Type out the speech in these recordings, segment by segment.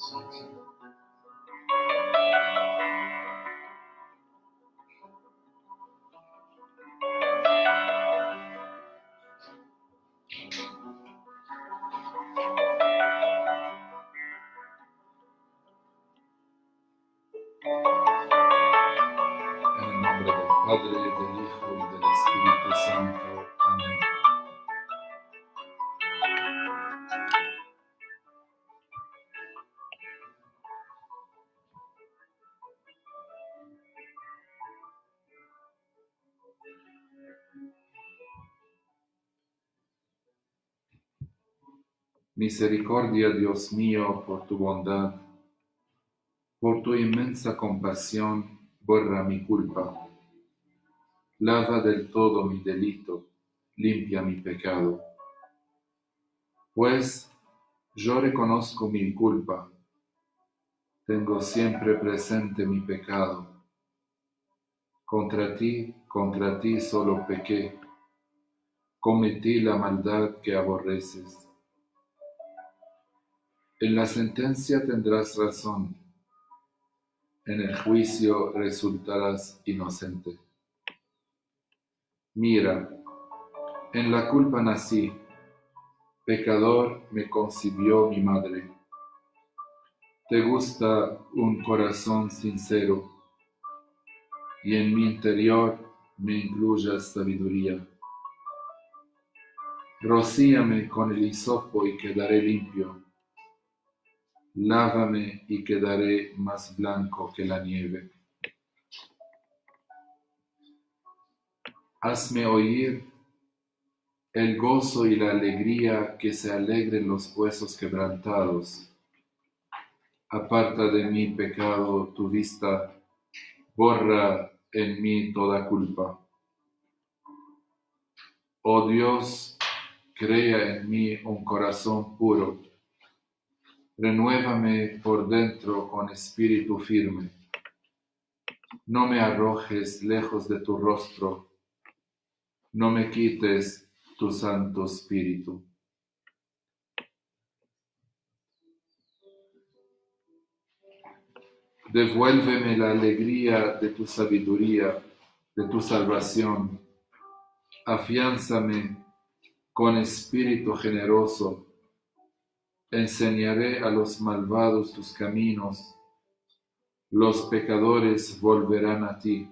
En el nombre del Padre, del Hijo y del Espíritu Santo. Amén. Misericordia, Dios mío, por tu bondad, por tu inmensa compasión, borra mi culpa. Lava del todo mi delito, limpia mi pecado. Pues yo reconozco mi culpa, tengo siempre presente mi pecado. Contra ti solo pequé, cometí la maldad que aborreces. En la sentencia tendrás razón, en el juicio resultarás inocente. Mira, en la culpa nací, pecador me concibió mi madre. Te gusta un corazón sincero, y en mi interior me incluyas sabiduría. Rocíame con el hisopo y quedaré limpio. Lávame y quedaré más blanco que la nieve. Hazme oír el gozo y la alegría, que se alegren los huesos quebrantados. Aparta de mí pecado tu vista, borra en mí toda culpa. Oh Dios, crea en mí un corazón puro. Renuévame por dentro con espíritu firme. No me arrojes lejos de tu rostro, no me quites tu Santo Espíritu. Devuélveme la alegría de tu sabiduría, de tu salvación. Afiánzame con espíritu generoso. Enseñaré a los malvados tus caminos. Los pecadores volverán a ti.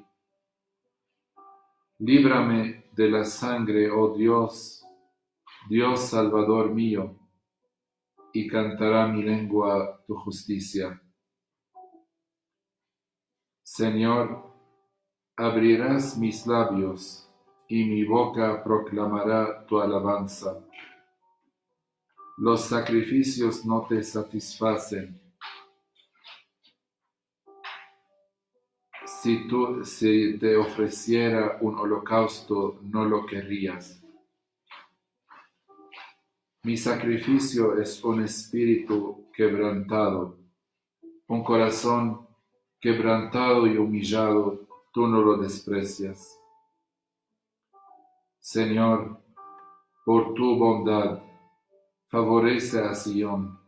Líbrame de la sangre, oh Dios, Dios Salvador mío, y cantará mi lengua tu justicia. Señor, abrirás mis labios, y mi boca proclamará tu alabanza. Los sacrificios no te satisfacen. Si te ofreciera un holocausto, no lo querrías. Mi sacrificio es un espíritu quebrantado, un corazón quebrantado y humillado, tú no lo desprecias. Señor, por tu bondad, favorece a Sion,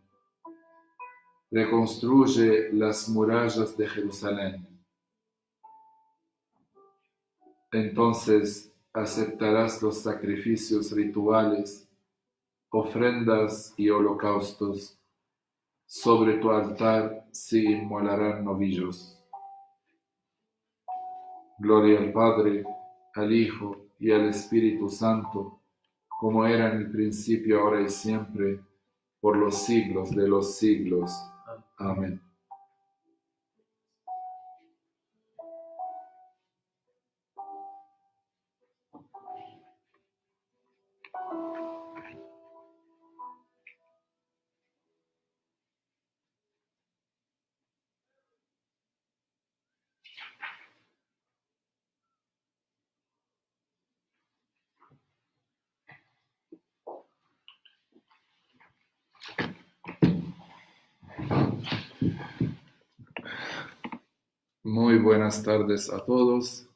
reconstruye las murallas de Jerusalén. Entonces aceptarás los sacrificios rituales, ofrendas y holocaustos. Sobre tu altar se inmolarán novillos. Gloria al Padre, al Hijo y al Espíritu Santo, como era en el principio, ahora y siempre, por los siglos de los siglos. Amén. Muy buenas tardes a todos.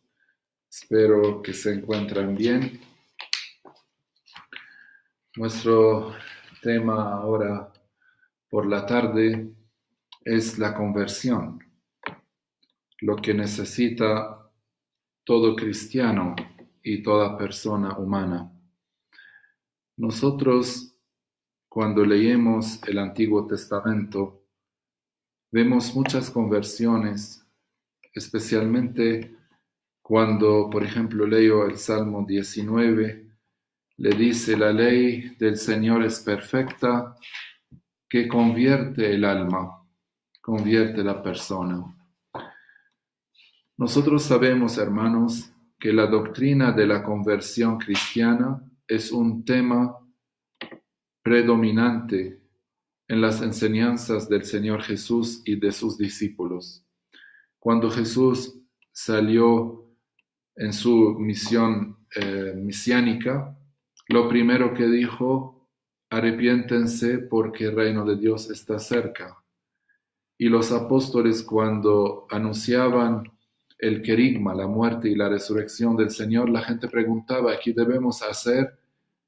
Espero que se encuentren bien. Nuestro tema ahora por la tarde es la conversión, lo que necesita todo cristiano y toda persona humana. Nosotros, cuando leemos el Antiguo Testamento, vemos muchas conversiones, especialmente cuando, por ejemplo, leo el Salmo 19, le dice: la ley del Señor es perfecta, que convierte el alma, convierte la persona. Nosotros sabemos, hermanos, que la doctrina de la conversión cristiana es un tema predominante en las enseñanzas del Señor Jesús y de sus discípulos. Cuando Jesús salió en su misión mesiánica, lo primero que dijo: arrepiéntense porque el reino de Dios está cerca. Y los apóstoles, cuando anunciaban el querigma, la muerte y la resurrección del Señor, la gente preguntaba: ¿qué debemos hacer?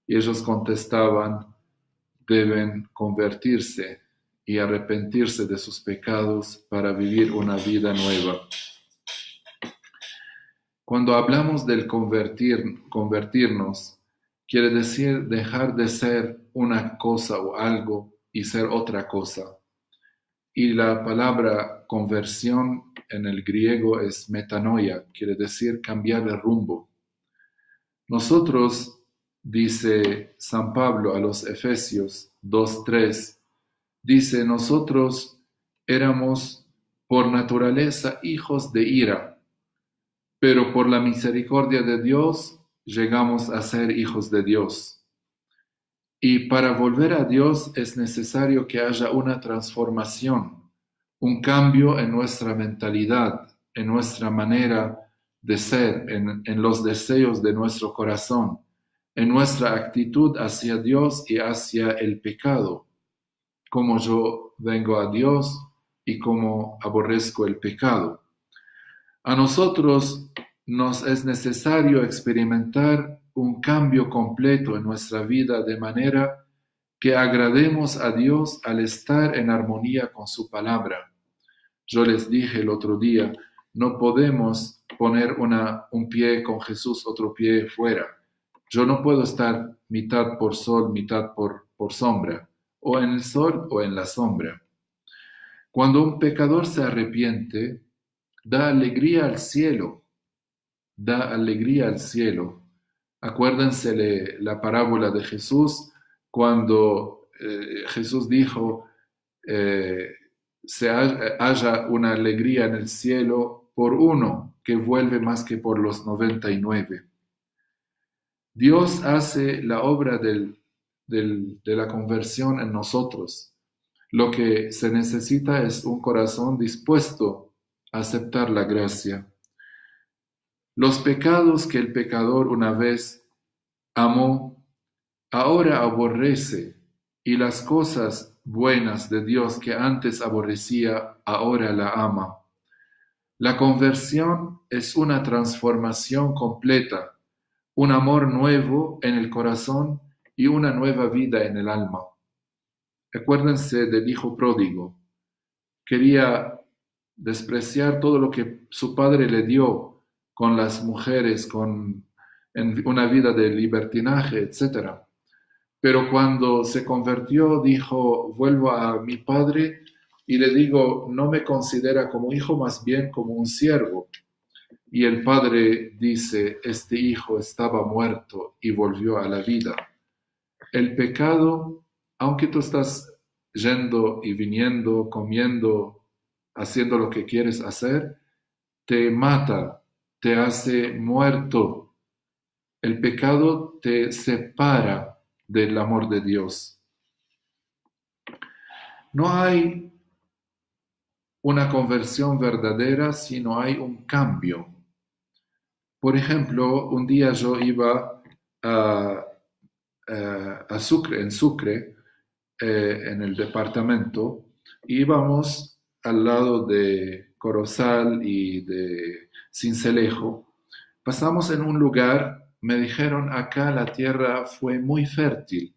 Y ellos contestaban: deben convertirse y arrepentirse de sus pecados para vivir una vida nueva. Cuando hablamos del convertirnos, quiere decir dejar de ser una cosa o algo y ser otra cosa. Y la palabra conversión en el griego es metanoia, quiere decir cambiar de rumbo. Nosotros, dice San Pablo a los Efesios 2:3, dice: nosotros éramos por naturaleza hijos de ira, pero por la misericordia de Dios llegamos a ser hijos de Dios. Y para volver a Dios es necesario que haya una transformación, un cambio en nuestra mentalidad, en nuestra manera de ser, en los deseos de nuestro corazón, en nuestra actitud hacia Dios y hacia el pecado, cómo yo vengo a Dios y cómo aborrezco el pecado. A nosotros nos es necesario experimentar un cambio completo en nuestra vida de manera que agrademos a Dios al estar en armonía con su palabra. Yo les dije el otro día, no podemos poner un pie con Jesús, otro pie fuera. Yo no puedo estar mitad por sol, mitad por sombra, o en el sol o en la sombra. Cuando un pecador se arrepiente, da alegría al cielo, da alegría al cielo. Acuérdense la parábola de Jesús, cuando Jesús dijo, haya una alegría en el cielo por uno que vuelve más que por los 99. Dios hace la obra de la conversión en nosotros. Lo que se necesita es un corazón dispuesto a aceptar la gracia. Los pecados que el pecador una vez amó, ahora aborrece, y las cosas buenas de Dios que antes aborrecía, ahora la ama. La conversión es una transformación completa, un amor nuevo en el corazón y una nueva vida en el alma. Acuérdense del hijo pródigo. Quería despreciar todo lo que su padre le dio con las mujeres, en una vida de libertinaje, etc. Pero cuando se convirtió, dijo: vuelvo a mi padre y le digo, no me considera como hijo, más bien como un siervo. Y el padre dice: este hijo estaba muerto y volvió a la vida. El pecado, aunque tú estás yendo y viniendo, comiendo, haciendo lo que quieres hacer, te mata, te hace muerto. El pecado te separa del amor de Dios. No hay una conversión verdadera si no hay un cambio. Por ejemplo, un día yo iba a Sucre, en el departamento, y íbamos al lado de Corozal y de Sincelejo. Pasamos en un lugar, me dijeron: acá la tierra fue muy fértil,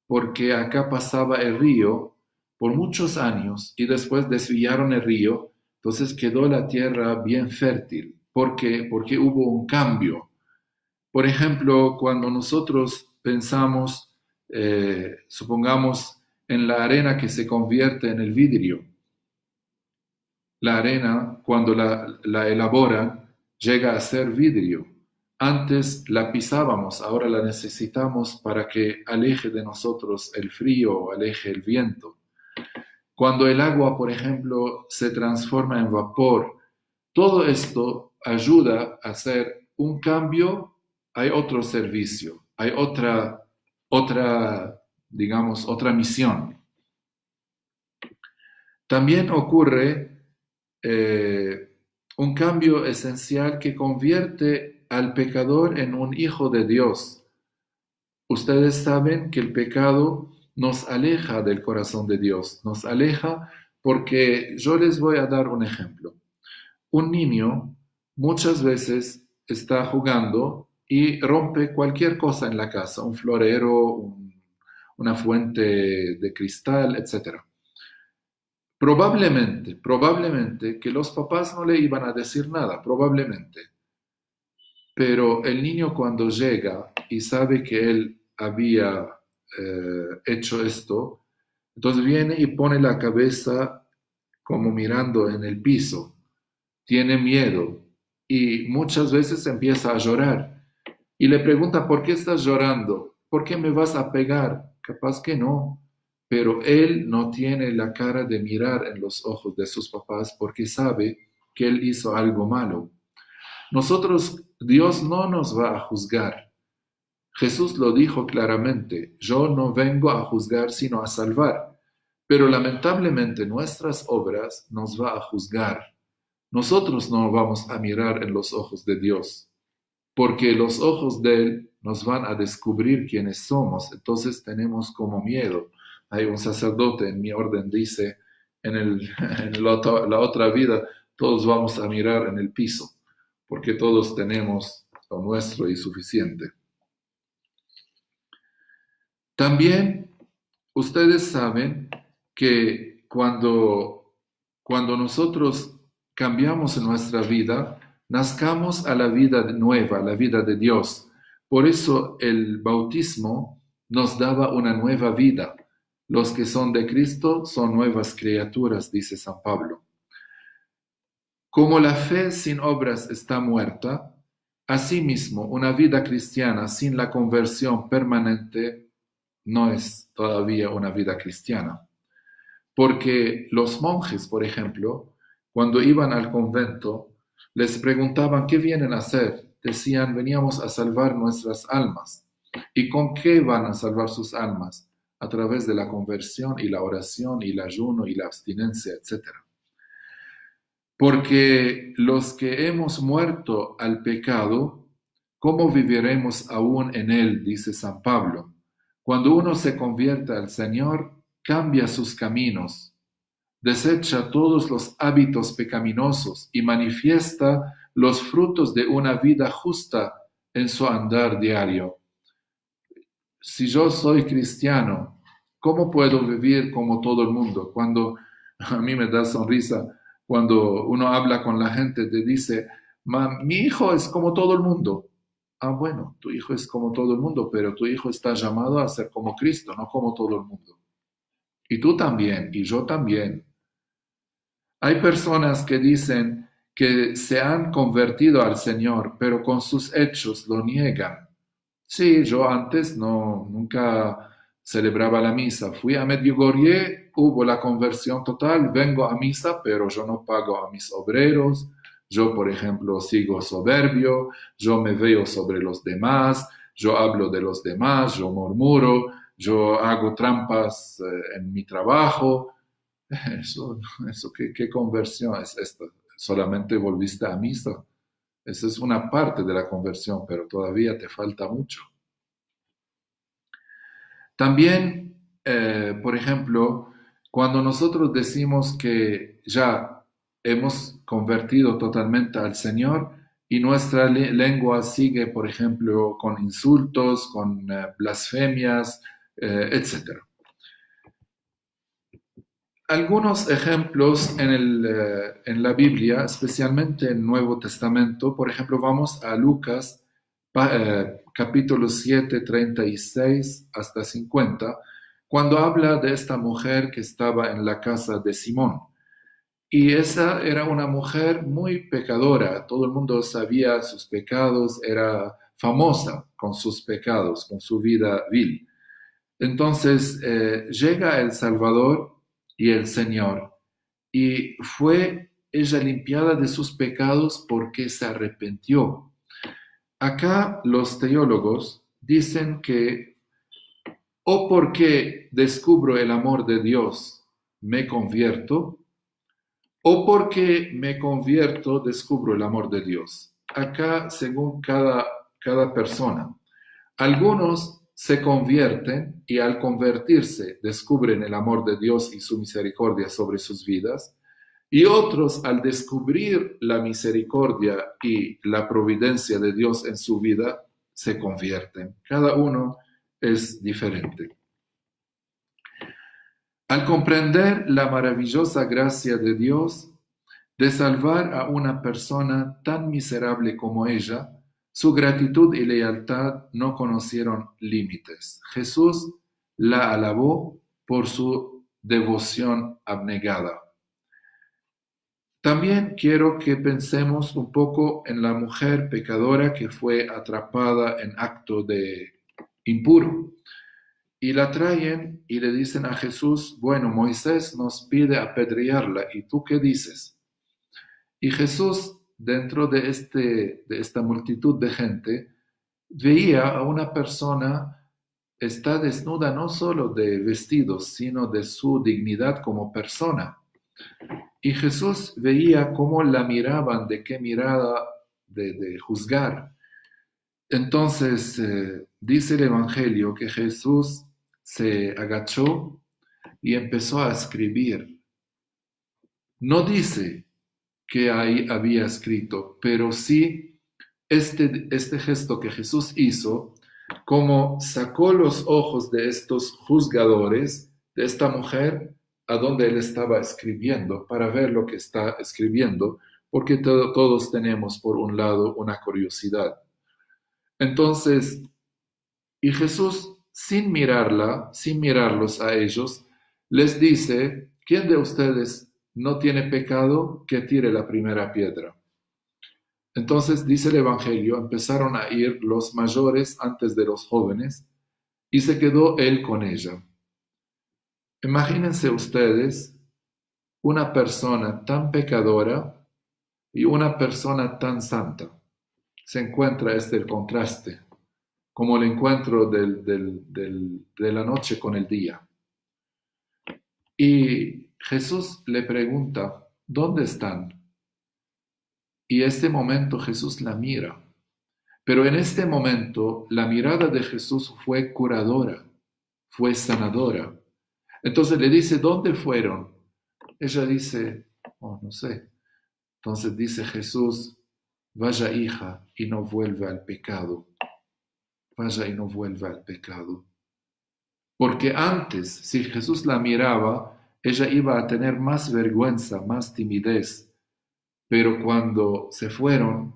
porque acá pasaba el río por muchos años y después desviaron el río, entonces quedó la tierra bien fértil. ¿Por qué? Porque hubo un cambio. Por ejemplo, cuando nosotros pensamos, supongamos, en la arena que se convierte en el vidrio, la arena, cuando la elaboran, llega a ser vidrio. Antes la pisábamos, ahora la necesitamos para que aleje de nosotros el frío o aleje el viento. Cuando el agua, por ejemplo, se transforma en vapor, todo esto ayuda a hacer un cambio. Hay otro servicio, hay digamos, otra misión. También ocurre un cambio esencial que convierte al pecador en un hijo de Dios. Ustedes saben que el pecado nos aleja del corazón de Dios, nos aleja porque yo les voy a dar un ejemplo. Un niño muchas veces está jugando y rompe cualquier cosa en la casa, un florero, una fuente de cristal, etc. Probablemente que los papás no le iban a decir nada, probablemente. Pero el niño cuando llega y sabe que él había hecho esto, entonces viene y pone la cabeza como mirando en el piso, tiene miedo y muchas veces empieza a llorar y le pregunta, ¿por qué estás llorando? ¿Por qué me vas a pegar? Capaz que no, pero él no tiene la cara de mirar en los ojos de sus papás porque sabe que él hizo algo malo. Nosotros, Dios no nos va a juzgar. Jesús lo dijo claramente, yo no vengo a juzgar sino a salvar. Pero lamentablemente nuestras obras nos va a juzgar. Nosotros no vamos a mirar en los ojos de Dios, porque los ojos de Él nos van a descubrir quiénes somos. Entonces tenemos como miedo. Hay un sacerdote en mi orden, dice, en la otra vida, todos vamos a mirar en el piso, porque todos tenemos lo nuestro y suficiente. También ustedes saben que cuando nosotros cambiamos en nuestra vida, nazcamos a la vida nueva, la vida de Dios. Por eso el bautismo nos daba una nueva vida. Los que son de Cristo son nuevas criaturas, dice San Pablo. Como la fe sin obras está muerta, asimismo una vida cristiana sin la conversión permanente no es todavía una vida cristiana. Porque los monjes, por ejemplo, cuando iban al convento, les preguntaban qué vienen a hacer. Decían, veníamos a salvar nuestras almas. ¿Y con qué van a salvar sus almas? A través de la conversión y la oración y el ayuno y la abstinencia, etc. Porque los que hemos muerto al pecado, ¿cómo viviremos aún en él? Dice San Pablo. Cuando uno se convierte al Señor, cambia sus caminos, desecha todos los hábitos pecaminosos y manifiesta los frutos de una vida justa en su andar diario. Si yo soy cristiano, ¿cómo puedo vivir como todo el mundo? Cuando a mí me da sonrisa, cuando uno habla con la gente, te dice, mi hijo es como todo el mundo. Ah, bueno, tu hijo es como todo el mundo, pero tu hijo está llamado a ser como Cristo, no como todo el mundo. Y tú también, y yo también. Hay personas que dicen que se han convertido al Señor, pero con sus hechos lo niegan. Sí, yo antes nunca celebraba la misa. Fui a Medjugorje, hubo la conversión total, vengo a misa, pero yo no pago a mis obreros. Yo, por ejemplo, sigo soberbio, yo me veo sobre los demás, yo hablo de los demás, yo murmuro, yo hago trampas en mi trabajo. Eso ¿qué conversión es esta? ¿Solamente volviste a misa? Esa es una parte de la conversión, pero todavía te falta mucho. También, por ejemplo, cuando nosotros decimos que ya hemos convertido totalmente al Señor y nuestra lengua sigue, por ejemplo, con insultos, con blasfemias, etc. Algunos ejemplos en la Biblia, especialmente en el Nuevo Testamento. Por ejemplo, vamos a Lucas capítulo 7, 36 hasta 50, cuando habla de esta mujer que estaba en la casa de Simón. Y esa era una mujer muy pecadora, todo el mundo sabía sus pecados, era famosa con sus pecados, con su vida vil. Entonces llega el Salvador y el Señor, y fue ella limpiada de sus pecados porque se arrepintió. Acá los teólogos dicen que o porque descubro el amor de Dios me convierto, o porque me convierto descubro el amor de Dios. Acá según cada persona. Algunos se convierten y al convertirse descubren el amor de Dios y su misericordia sobre sus vidas, y otros al descubrir la misericordia y la providencia de Dios en su vida se convierten. Cada uno es diferente. Al comprender la maravillosa gracia de Dios de salvar a una persona tan miserable como ella, su gratitud y lealtad no conocieron límites. Jesús la alabó por su devoción abnegada. También quiero que pensemos un poco en la mujer pecadora que fue atrapada en acto de impuro. Y la traen y le dicen a Jesús, bueno, Moisés nos pide apedrearla, ¿y tú qué dices? Y Jesús, dentro de esta multitud de gente, veía a una persona está desnuda no solo de vestidos, sino de su dignidad como persona. Y Jesús veía cómo la miraban, de qué mirada de juzgar. Entonces, dice el Evangelio que Jesús se agachó y empezó a escribir. No dice que ahí había escrito, pero sí este gesto que Jesús hizo, como sacó los ojos de estos juzgadores, de esta mujer, a donde él estaba escribiendo, para ver lo que está escribiendo, porque todos tenemos, por un lado, una curiosidad. Entonces, y Jesús, sin mirarlos a ellos, les dice, ¿quién de ustedes no tiene pecado? Que tire la primera piedra. Entonces, dice el Evangelio, empezaron a ir los mayores antes de los jóvenes, y se quedó él con ella. Imagínense ustedes una persona tan pecadora y una persona tan santa. Se encuentra el contraste, como el encuentro de la noche con el día. Y Jesús le pregunta, ¿dónde están? Y este momento Jesús la mira. Pero en este momento la mirada de Jesús fue curadora, fue sanadora. Entonces le dice, ¿dónde fueron? Ella dice, oh, no sé. Entonces dice Jesús, vaya hija y no vuelva al pecado. Vaya y no vuelva al pecado. Porque antes, si Jesús la miraba, ella iba a tener más vergüenza, más timidez. Pero cuando se fueron,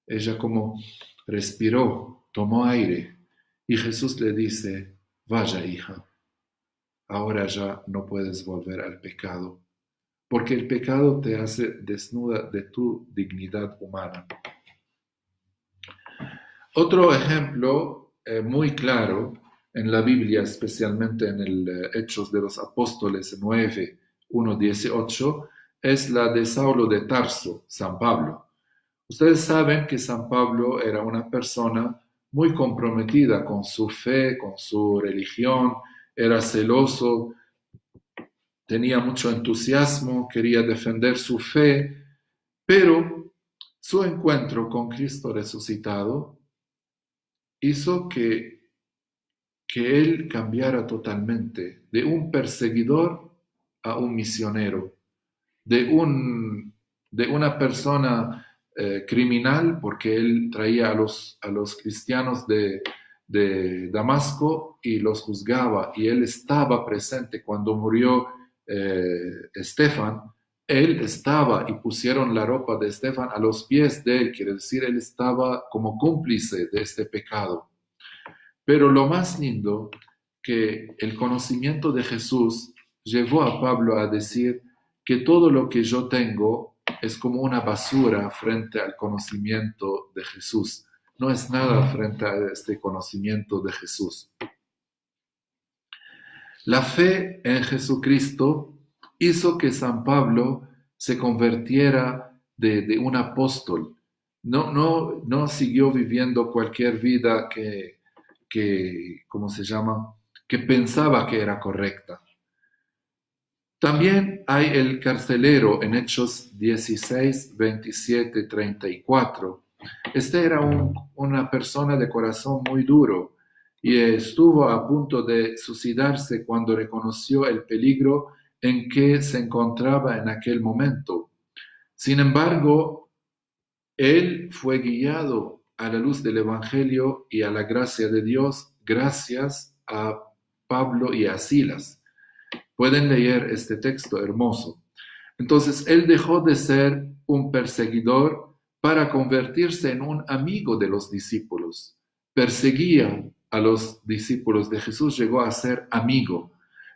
ella como respiró, tomó aire, y Jesús le dice, vaya hija, ahora ya no puedes volver al pecado, porque el pecado te hace desnuda de tu dignidad humana. Otro ejemplo muy claro en la Biblia, especialmente en el Hechos de los Apóstoles 9, 1, 18, es la de Saulo de Tarso, San Pablo. Ustedes saben que San Pablo era una persona muy comprometida con su fe, con su religión, era celoso, tenía mucho entusiasmo, quería defender su fe, pero su encuentro con Cristo resucitado hizo que él cambiara totalmente de un perseguidor a un misionero, de una persona criminal, porque él traía a los cristianos de Damasco y los juzgaba, y él estaba presente cuando murió Esteban, él estaba y pusieron la ropa de Esteban a los pies de él, quiere decir, él estaba como cómplice de este pecado. Pero lo más lindo, que el conocimiento de Jesús llevó a Pablo a decir que todo lo que yo tengo es como una basura frente al conocimiento de Jesús. No es nada frente a este conocimiento de Jesús. La fe en Jesucristo hizo que San Pablo se convirtiera de un apóstol. No siguió viviendo cualquier vida ¿cómo se llama? Que pensaba que era correcta. También hay el carcelero en Hechos 16, 27, 34. Este era una persona de corazón muy duro y estuvo a punto de suicidarse cuando reconoció el peligro en que se encontraba en aquel momento. Sin embargo, él fue guiado a la luz del Evangelio y a la gracia de Dios gracias a Pablo y a Silas. Pueden leer este texto hermoso. Entonces, él dejó de ser un perseguidor para convertirse en un amigo de los discípulos. Perseguía a los discípulos de Jesús, llegó a ser amigo.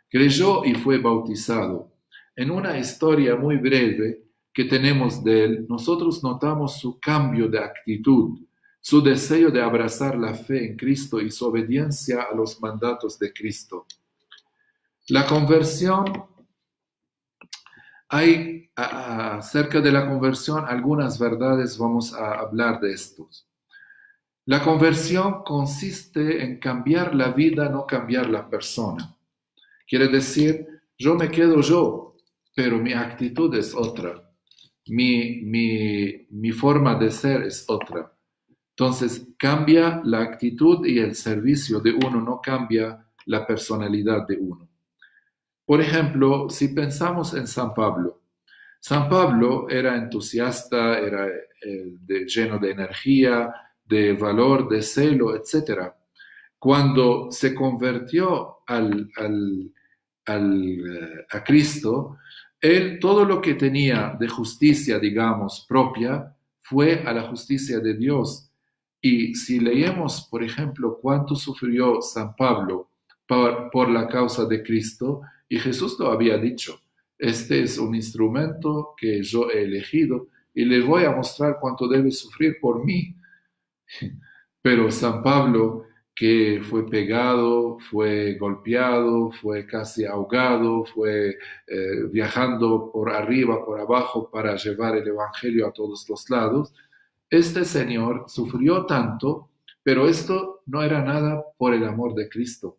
Creyó y fue bautizado. En una historia muy breve que tenemos de él, nosotros notamos su cambio de actitud, su deseo de abrazar la fe en Cristo y su obediencia a los mandatos de Cristo. La conversión, hay acerca de la conversión algunas verdades, vamos a hablar de estos. La conversión consiste en cambiar la vida, no cambiar la persona. Quiere decir, yo me quedo yo, pero mi actitud es otra. Mi forma de ser es otra. Entonces, cambia la actitud y el servicio de uno, no cambia la personalidad de uno. Por ejemplo, si pensamos en San Pablo era entusiasta, era lleno de energía, de valor, de celo, etc. Cuando se convirtió a Cristo, él todo lo que tenía de justicia, digamos, propia, fue a la justicia de Dios. Y si leemos, por ejemplo, cuánto sufrió San Pablo por la causa de Cristo, y Jesús lo había dicho, este es un instrumento que yo he elegido y le voy a mostrar cuánto debe sufrir por mí. Pero San Pablo, que fue pegado, fue golpeado, fue casi ahogado, fue viajando por arriba, por abajo para llevar el Evangelio a todos los lados, este señor sufrió tanto, pero esto no era nada por el amor de Cristo,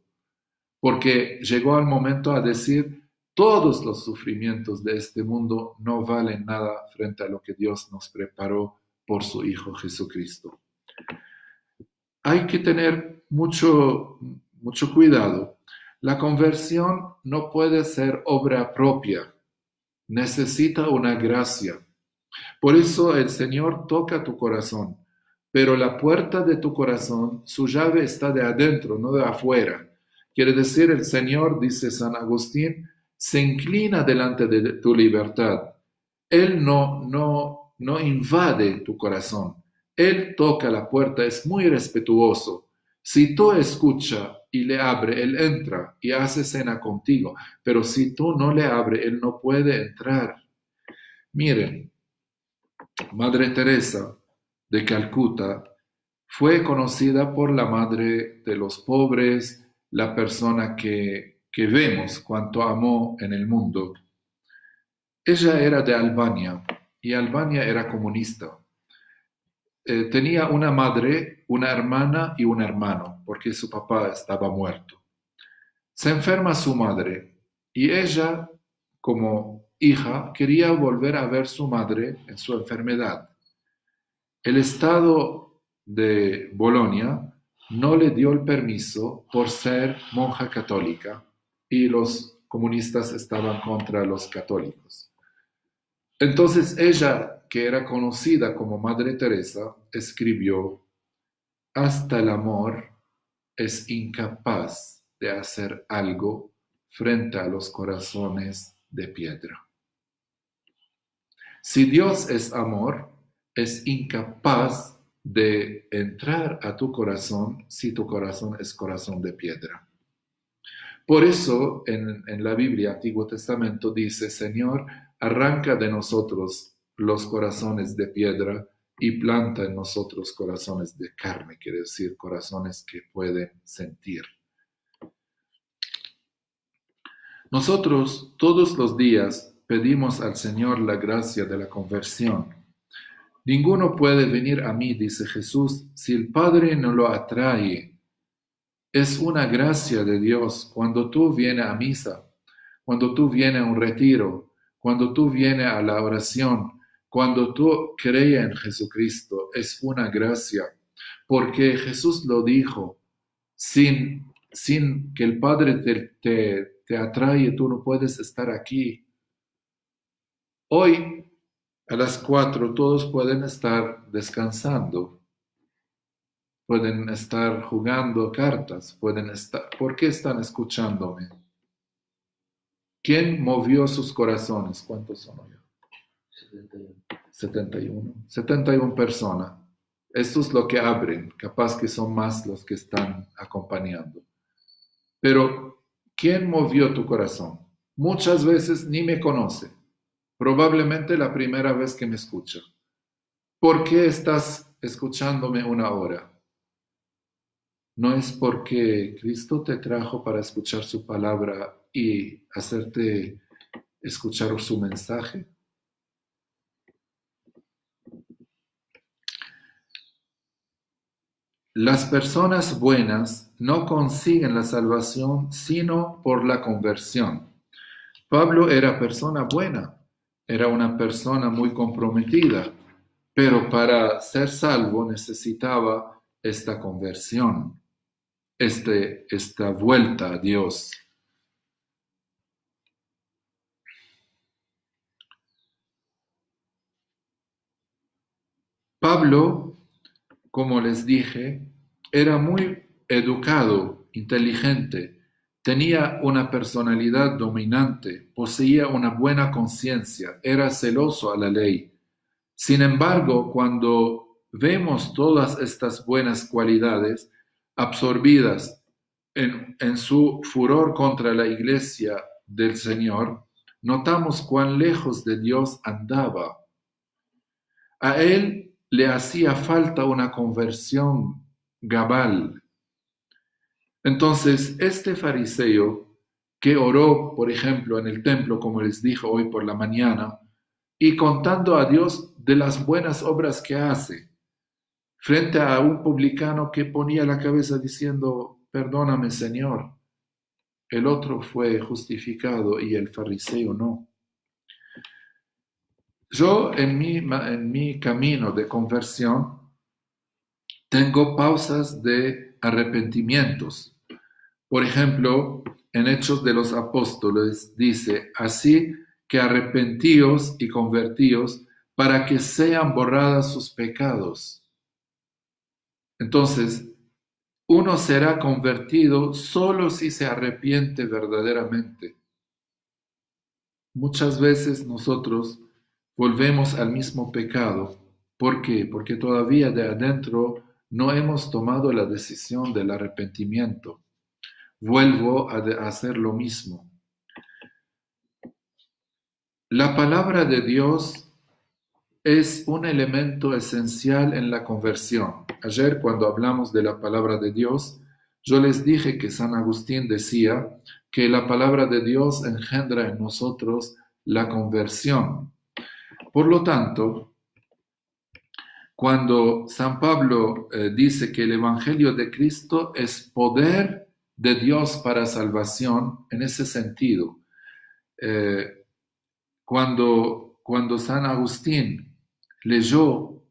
porque llegó al momento a decir, todos los sufrimientos de este mundo no valen nada frente a lo que Dios nos preparó por su Hijo Jesucristo. Hay que tener mucho cuidado. La conversión no puede ser obra propia, necesita una gracia. Por eso el Señor toca tu corazón, pero la puerta de tu corazón, su llave está de adentro, no de afuera. Quiere decir, el Señor, dice San Agustín, se inclina delante de tu libertad. Él no invade tu corazón. Él toca la puerta, es muy respetuoso. Si tú escuchas y le abre, Él entra y hace cena contigo. Pero si tú no le abres, Él no puede entrar. Miren, Madre Teresa de Calcuta fue conocida por la madre de los pobres, la persona que vemos cuánto amó en el mundo. Ella era de Albania y Albania era comunista. Tenía una madre, una hermana y un hermano, porque su papá estaba muerto. Se enferma su madre y ella, como hija, quería volver a ver a su madre en su enfermedad. El Estado de Bolonia no le dio el permiso por ser monja católica y los comunistas estaban contra los católicos. Entonces ella, que era conocida como Madre Teresa, escribió: hasta el amor es incapaz de hacer algo frente a los corazones de piedra. Si Dios es amor, es incapaz de entrar a tu corazón si tu corazón es corazón de piedra. Por eso en la Biblia, Antiguo Testamento, dice, Señor, arranca de nosotros los corazones de piedra y planta en nosotros corazones de carne, quiere decir corazones que pueden sentir. Nosotros todos los días pedimos al Señor la gracia de la conversión. Ninguno puede venir a mí, dice Jesús, si el Padre no lo atrae. Es una gracia de Dios cuando tú vienes a misa, cuando tú vienes a un retiro, cuando tú vienes a la oración, cuando tú crees en Jesucristo. Es una gracia, porque Jesús lo dijo, sin que el Padre te atrae, tú no puedes estar aquí. Hoy, a las 4, todos pueden estar descansando, pueden estar jugando cartas, pueden estar... ¿Por qué están escuchándome? ¿Quién movió sus corazones? ¿Cuántos son hoy? 71 personas. Esto es lo que abren, capaz que son más los que están acompañando. Pero, ¿quién movió tu corazón? Muchas veces ni me conoce. Probablemente la primera vez que me escucha. ¿Por qué estás escuchándome una hora? ¿No es porque Cristo te trajo para escuchar su palabra y hacerte escuchar su mensaje? Las personas buenas no consiguen la salvación sino por la conversión. Pablo era persona buena, era una persona muy comprometida, pero para ser salvo necesitaba esta conversión, esta vuelta a Dios. Pablo, como les dije, era muy educado, inteligente, tenía una personalidad dominante, poseía una buena conciencia, era celoso a la ley. Sin embargo, cuando vemos todas estas buenas cualidades absorbidas en su furor contra la iglesia del Señor, notamos cuán lejos de Dios andaba. A él le hacía falta una conversión cabal. Entonces, este fariseo que oró, por ejemplo, en el templo, como les dije hoy por la mañana, y contando a Dios de las buenas obras que hace, frente a un publicano que ponía la cabeza diciendo, perdóname, Señor. El otro fue justificado y el fariseo no. Yo en mi camino de conversión tengo pausas de arrepentimientos. Por ejemplo, en Hechos de los Apóstoles dice, así que arrepentíos y convertíos para que sean borradas sus pecados. Entonces, uno será convertido solo si se arrepiente verdaderamente. Muchas veces nosotros volvemos al mismo pecado. ¿Por qué? Porque todavía de adentro no hemos tomado la decisión del arrepentimiento. Vuelvo a hacer lo mismo. La palabra de Dios es un elemento esencial en la conversión. Ayer, cuando hablamos de la palabra de Dios, yo les dije que San Agustín decía que la palabra de Dios engendra en nosotros la conversión. Por lo tanto, cuando San Pablo dice que el Evangelio de Cristo es poder de Dios para salvación, en ese sentido, cuando San Agustín leyó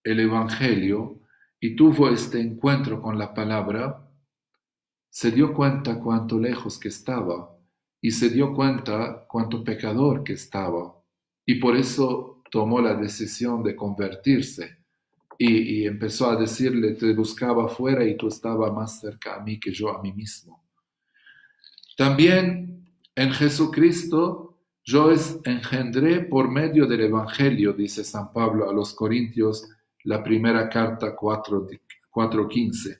el Evangelio y tuvo este encuentro con la palabra, se dio cuenta cuánto lejos que estaba y se dio cuenta cuánto pecador que estaba y por eso tomó la decisión de convertirse y empezó a decirle, te buscaba afuera y tú estabas más cerca a mí que yo a mí mismo. También en Jesucristo Yo os engendré por medio del Evangelio, dice San Pablo a los Corintios, la primera carta 4:15,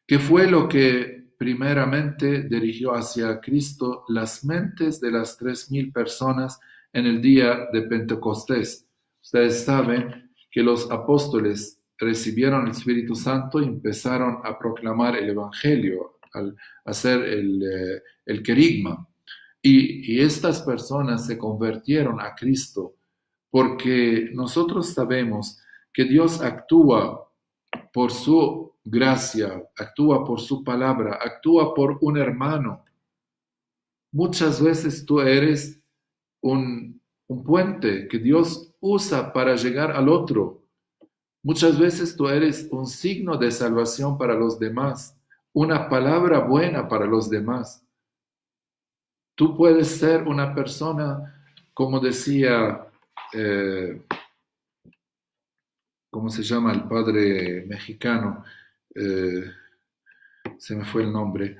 que fue lo que primeramente dirigió hacia Cristo las mentes de las 3,000 personas en el día de Pentecostés. Ustedes saben que los apóstoles recibieron el Espíritu Santo y empezaron a proclamar el Evangelio, al hacer el querigma. Y estas personas se convirtieron a Cristo porque nosotros sabemos que Dios actúa por su gracia, actúa por su palabra, actúa por un hermano. Muchas veces tú eres un puente que Dios usa para llegar al otro. Muchas veces tú eres un signo de salvación para los demás, una palabra buena para los demás. Tú puedes ser una persona, como decía, ¿cómo se llama el padre mexicano? Se me fue el nombre.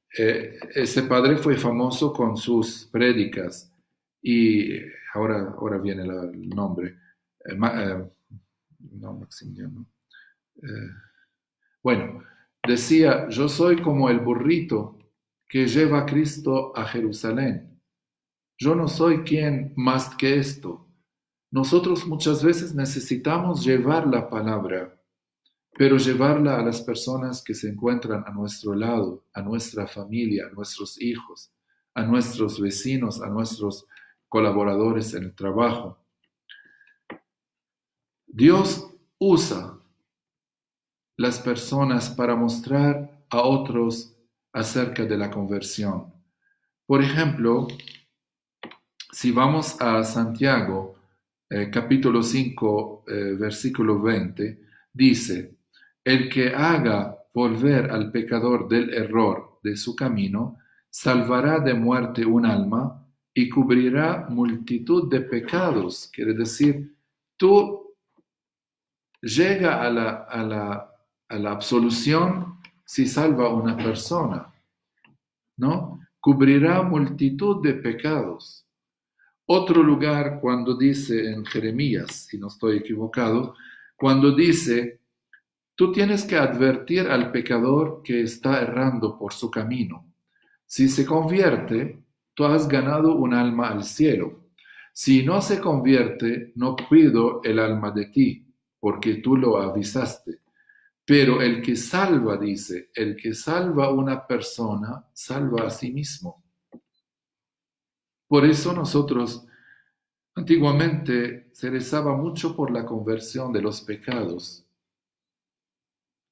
Ese padre fue famoso con sus prédicas y ahora viene el nombre. No, Maximiliano. Bueno, decía, yo soy como el burrito que lleva a Cristo a Jerusalén. Yo no soy quien más que esto. Nosotros muchas veces necesitamos llevar la palabra, pero llevarla a las personas que se encuentran a nuestro lado, a nuestra familia, a nuestros hijos, a nuestros vecinos, a nuestros colaboradores en el trabajo. Dios usa las personas para mostrar a otros acerca de la conversión. Por ejemplo, si vamos a Santiago, capítulo 5, versículo 20, dice, el que haga volver al pecador del error de su camino, salvará de muerte un alma y cubrirá multitud de pecados. Quiere decir, tú llega a la absolución si salva a una persona, ¿no? Cubrirá multitud de pecados. Otro lugar cuando dice en Jeremías, si no estoy equivocado, cuando dice, tú tienes que advertir al pecador que está errando por su camino. Si se convierte, tú has ganado un alma al cielo. Si no se convierte, no cuido el alma de ti, porque tú lo avisaste. Pero el que salva, dice, el que salva a una persona, salva a sí mismo. Por eso nosotros, antiguamente, se rezaba mucho por la conversión de los pecados.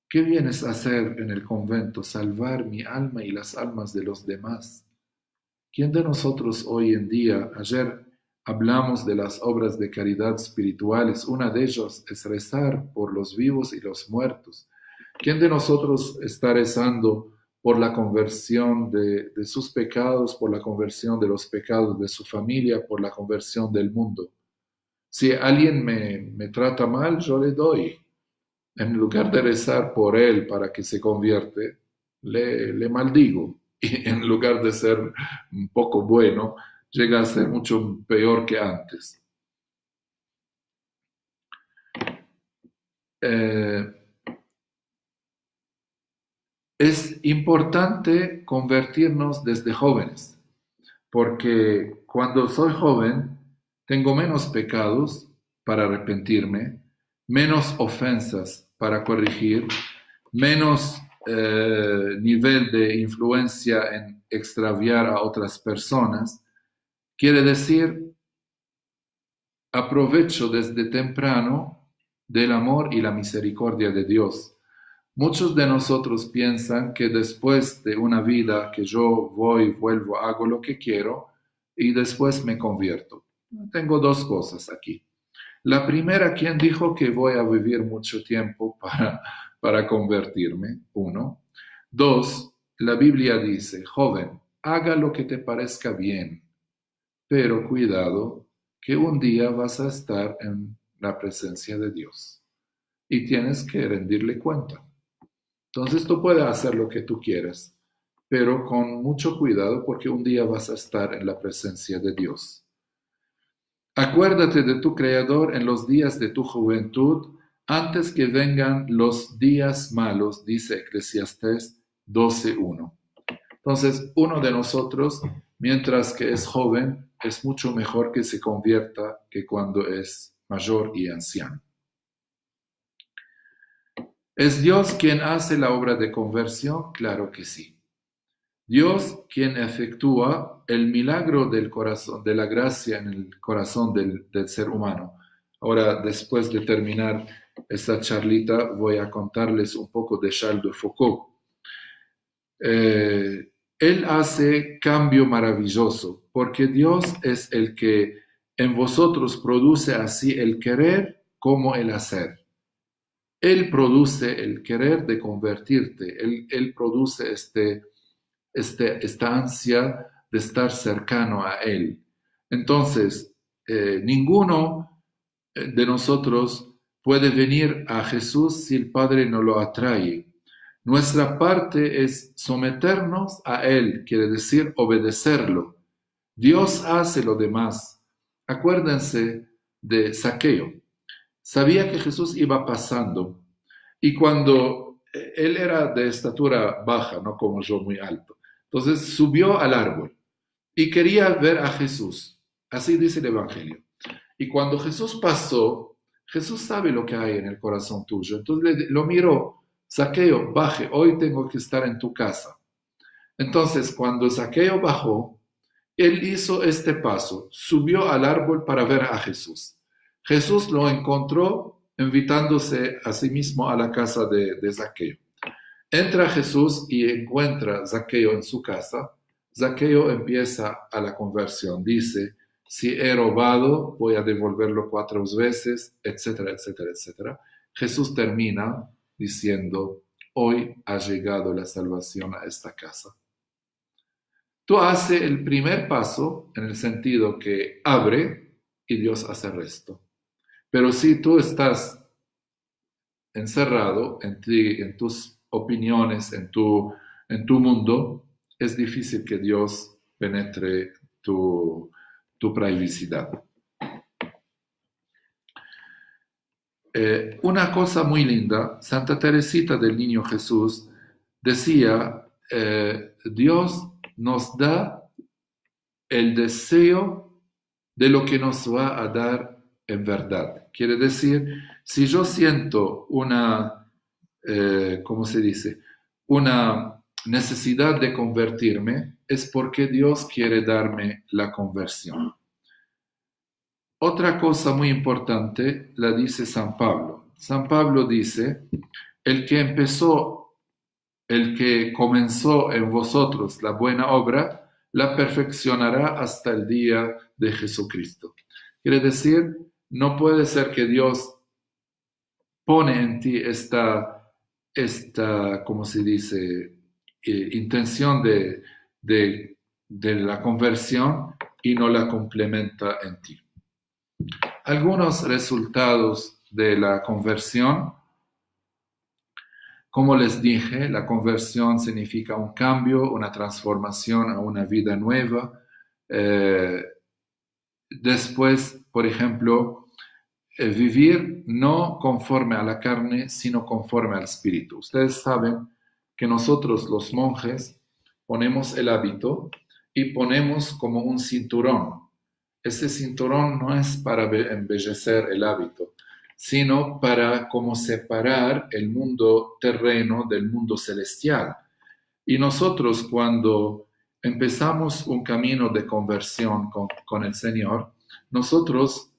¿Qué vienes a hacer en el convento? Salvar mi alma y las almas de los demás. ¿Quién de nosotros hoy en día, ayer hablamos de las obras de caridad espirituales, una de ellas es rezar por los vivos y los muertos? ¿Quién de nosotros está rezando por la conversión de sus pecados, por la conversión de los pecados de su familia, por la conversión del mundo? Si alguien me trata mal, yo le doy. En lugar de rezar por él para que se convierte, le maldigo. Y en lugar de ser un poco bueno, llega a ser mucho peor que antes. Es importante convertirnos desde jóvenes, porque cuando soy joven tengo menos pecados para arrepentirme, menos ofensas para corregir, menos nivel de influencia en extraviar a otras personas. Quiere decir, aprovecho desde temprano del amor y la misericordia de Dios. Muchos de nosotros piensan que después de una vida que yo voy, vuelvo, hago lo que quiero y después me convierto. Tengo dos cosas aquí. La primera, ¿quién dijo que voy a vivir mucho tiempo para convertirme? 1. 2, la Biblia dice, joven, haga lo que te parezca bien, pero cuidado que un día vas a estar en la presencia de Dios y tienes que rendirle cuenta. Entonces tú puedes hacer lo que tú quieras, pero con mucho cuidado porque un día vas a estar en la presencia de Dios. Acuérdate de tu Creador en los días de tu juventud, antes que vengan los días malos, dice Eclesiastés 12:1. Entonces, uno de nosotros, mientras que es joven, es mucho mejor que se convierta que cuando es mayor y anciano. ¿Es Dios quien hace la obra de conversión? Claro que sí. Dios quien efectúa el milagro del corazón, de la gracia en el corazón del ser humano. Ahora, después de terminar esta charlita, voy a contarles un poco de Charles de Foucault. Él hace cambio maravilloso, porque Dios es el que en vosotros produce así el querer como el hacer. Él produce el querer de convertirte, Él produce esta ansia de estar cercano a Él. Entonces, ninguno de nosotros puede venir a Jesús si el Padre no lo atrae. Nuestra parte es someternos a Él, quiere decir obedecerlo. Dios hace lo demás. Acuérdense de Zaqueo. Sabía que Jesús iba pasando y cuando él era de estatura baja, no como yo, muy alto, entonces subió al árbol y quería ver a Jesús. Así dice el Evangelio. Y cuando Jesús pasó, Jesús sabe lo que hay en el corazón tuyo. Entonces lo miró. Zaqueo, baje, hoy tengo que estar en tu casa. Entonces, cuando Zaqueo bajó, él hizo este paso, subió al árbol para ver a Jesús. Jesús lo encontró invitándose a sí mismo a la casa de Zaqueo. Entra Jesús y encuentra a Zaqueo en su casa. Zaqueo empieza a la conversión. Dice, si he robado, voy a devolverlo 4 veces, etcétera, etcétera, etcétera. Jesús termina diciendo, hoy ha llegado la salvación a esta casa. Tú haces el primer paso en el sentido que abre y Dios hace el resto. Pero si tú estás encerrado en ti, en tus opiniones, en tu mundo, es difícil que Dios penetre tu privacidad. Una cosa muy linda, Santa Teresita del Niño Jesús decía, Dios nos da el deseo de lo que nos va a dar en verdad. Quiere decir, si yo siento una, ¿cómo se dice? Una necesidad de convertirme, es porque Dios quiere darme la conversión. Otra cosa muy importante la dice San Pablo. San Pablo dice, el que comenzó en vosotros la buena obra, la perfeccionará hasta el día de Jesucristo. Quiere decir, no puede ser que Dios pone en ti esta ¿cómo se dice?, intención de la conversión y no la complementa en ti. Algunos resultados de la conversión. Como les dije, la conversión significa un cambio, una transformación a una vida nueva. Después, por ejemplo, vivir no conforme a la carne, sino conforme al espíritu. Ustedes saben que nosotros los monjes ponemos el hábito y ponemos como un cinturón. Ese cinturón no es para embellecer el hábito, sino para como separar el mundo terreno del mundo celestial. Y nosotros cuando empezamos un camino de conversión con el Señor, nosotros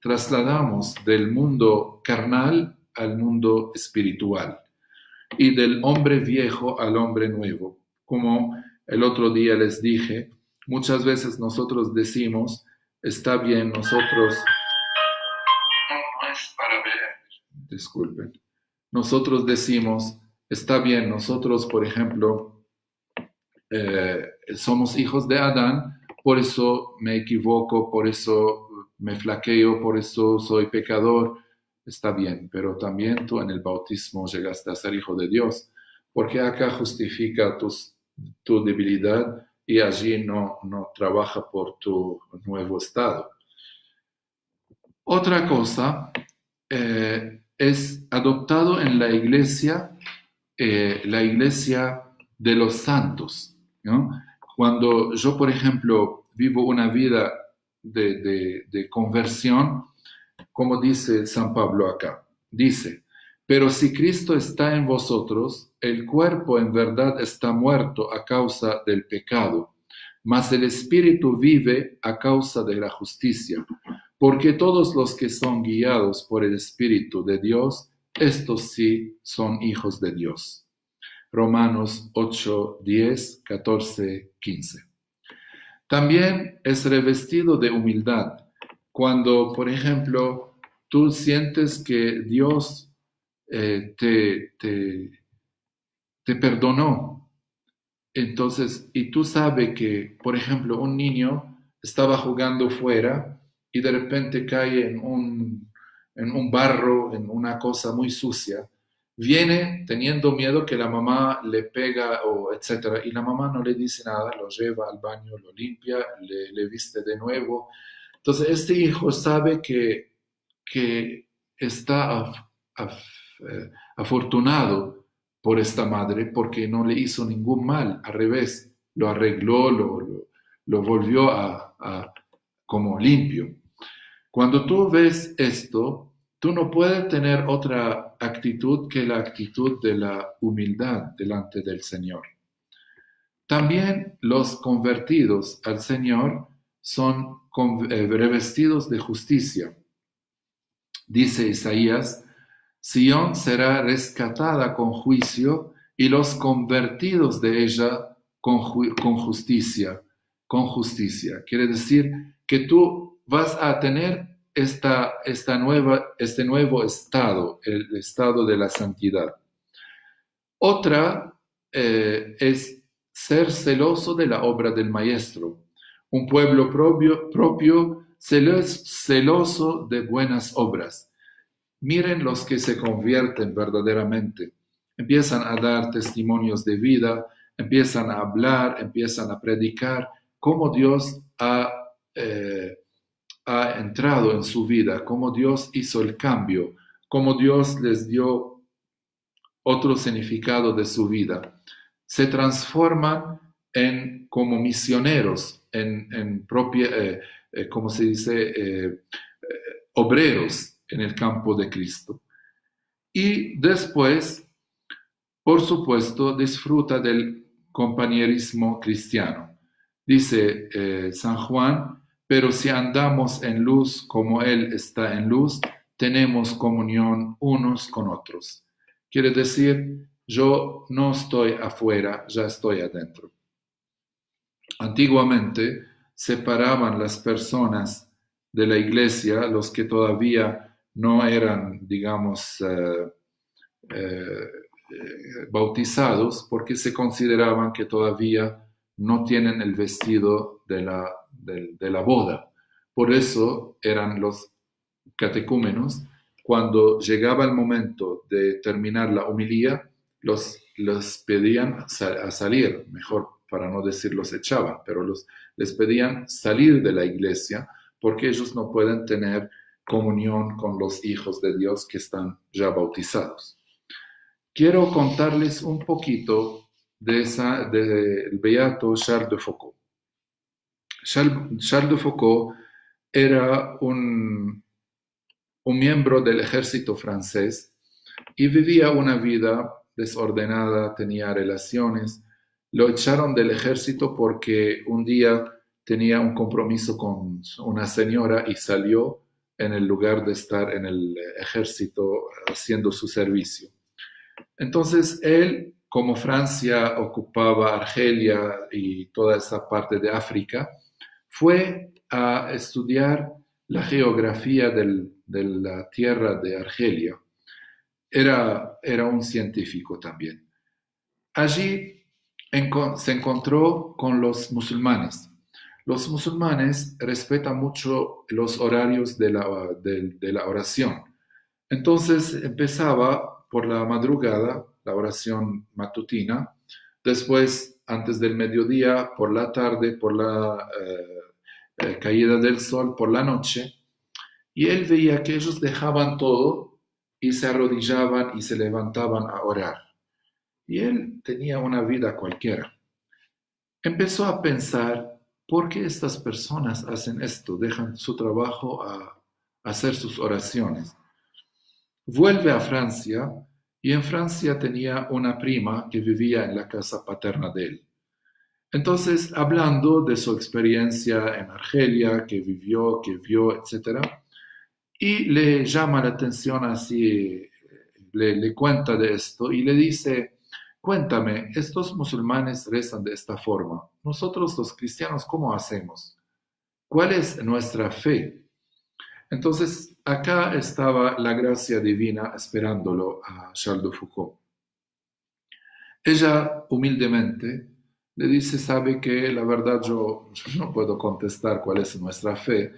trasladamos del mundo carnal al mundo espiritual y del hombre viejo al hombre nuevo. Como el otro día les dije, muchas veces nosotros decimos, está bien, nosotros... Disculpen. Nosotros decimos, está bien, nosotros, por ejemplo, somos hijos de Adán, por eso me equivoco, por eso me flaqueo, por eso soy pecador. Está bien, pero también tú en el bautismo llegaste a ser hijo de Dios, porque acá justifica tus tu debilidad y allí no trabaja por tu nuevo estado. Otra cosa es adoptado en la iglesia de los santos, ¿no? Cuando yo, por ejemplo, vivo una vida de conversión, como dice San Pablo acá, dice, pero si Cristo está en vosotros, el cuerpo en verdad está muerto a causa del pecado, mas el espíritu vive a causa de la justicia, porque todos los que son guiados por el Espíritu de Dios, estos sí son hijos de Dios. Romanos 8, 10, 14, 15. También es revestido de humildad. Cuando, por ejemplo, tú sientes que Dios te perdonó, entonces, y tú sabes que, por ejemplo, un niño estaba jugando fuera y de repente cae en un barro, en una cosa muy sucia, viene teniendo miedo que la mamá le pega o etcétera, y la mamá no le dice nada, lo lleva al baño, lo limpia, le viste de nuevo. Entonces, este hijo sabe que está afortunado por esta madre porque no le hizo ningún mal, al revés, lo arregló, lo volvió como limpio. Cuando tú ves esto, tú no puedes tener otra actitud que la actitud de la humildad delante del Señor. También los convertidos al Señor son revestidos de justicia. Dice Isaías, Sión será rescatada con juicio y los convertidos de ella con justicia. Con justicia. Quiere decir que tú vas a tener este nuevo estado, el estado de la santidad. Otra es ser celoso de la obra del Maestro. Un pueblo propio celoso de buenas obras. Miren los que se convierten verdaderamente. Empiezan a dar testimonios de vida, empiezan a hablar, empiezan a predicar cómo Dios ha entrado en su vida, cómo Dios hizo el cambio, cómo Dios les dio otro significado de su vida. Se transforman como misioneros, ¿cómo se dice? Obreros en el campo de Cristo. Y después, por supuesto, disfruta del compañerismo cristiano. Dice San Juan, pero si andamos en luz como Él está en luz, tenemos comunión unos con otros. Quiere decir, yo no estoy afuera, ya estoy adentro. Antiguamente separaban las personas de la iglesia, los que todavía no eran, digamos, bautizados, porque se consideraban que todavía no tienen el vestido de la boda. Por eso eran los catecúmenos, cuando llegaba el momento de terminar la homilía, los pedían a salir, mejor para no decir los echaban, pero les pedían salir de la iglesia porque ellos no pueden tener comunión con los hijos de Dios que están ya bautizados. Quiero contarles un poquito del beato Charles de Foucauld. Charles de Foucauld era un miembro del ejército francés y vivía una vida desordenada, tenía relaciones. Lo echaron del ejército porque un día tenía un compromiso con una señora y salió en el lugar de estar en el ejército haciendo su servicio. Entonces él, como Francia ocupaba Argelia y toda esa parte de África, fue a estudiar la geografía de la tierra de Argelia. Era un científico también. Allí se encontró con los musulmanes. Los musulmanes respetan mucho los horarios de la oración. Entonces empezaba por la madrugada, la oración matutina, después antes del mediodía, por la tarde, por la caída del sol, por la noche, y él veía que ellos dejaban todo y se arrodillaban y se levantaban a orar. Y él tenía una vida cualquiera. Empezó a pensar, ¿por qué estas personas hacen esto? Dejan su trabajo a hacer sus oraciones. Vuelve a Francia y en Francia tenía una prima que vivía en la casa paterna de él. Entonces, hablando de su experiencia en Argelia, que vivió, que vio, etc., y le llama la atención así, le cuenta de esto y le dice, cuéntame, estos musulmanes rezan de esta forma. Nosotros los cristianos, ¿cómo hacemos? ¿Cuál es nuestra fe? Entonces, acá estaba la gracia divina esperándolo a Charles de Foucault. Ella, humildemente, le dice, sabe que la verdad yo no puedo contestar cuál es nuestra fe.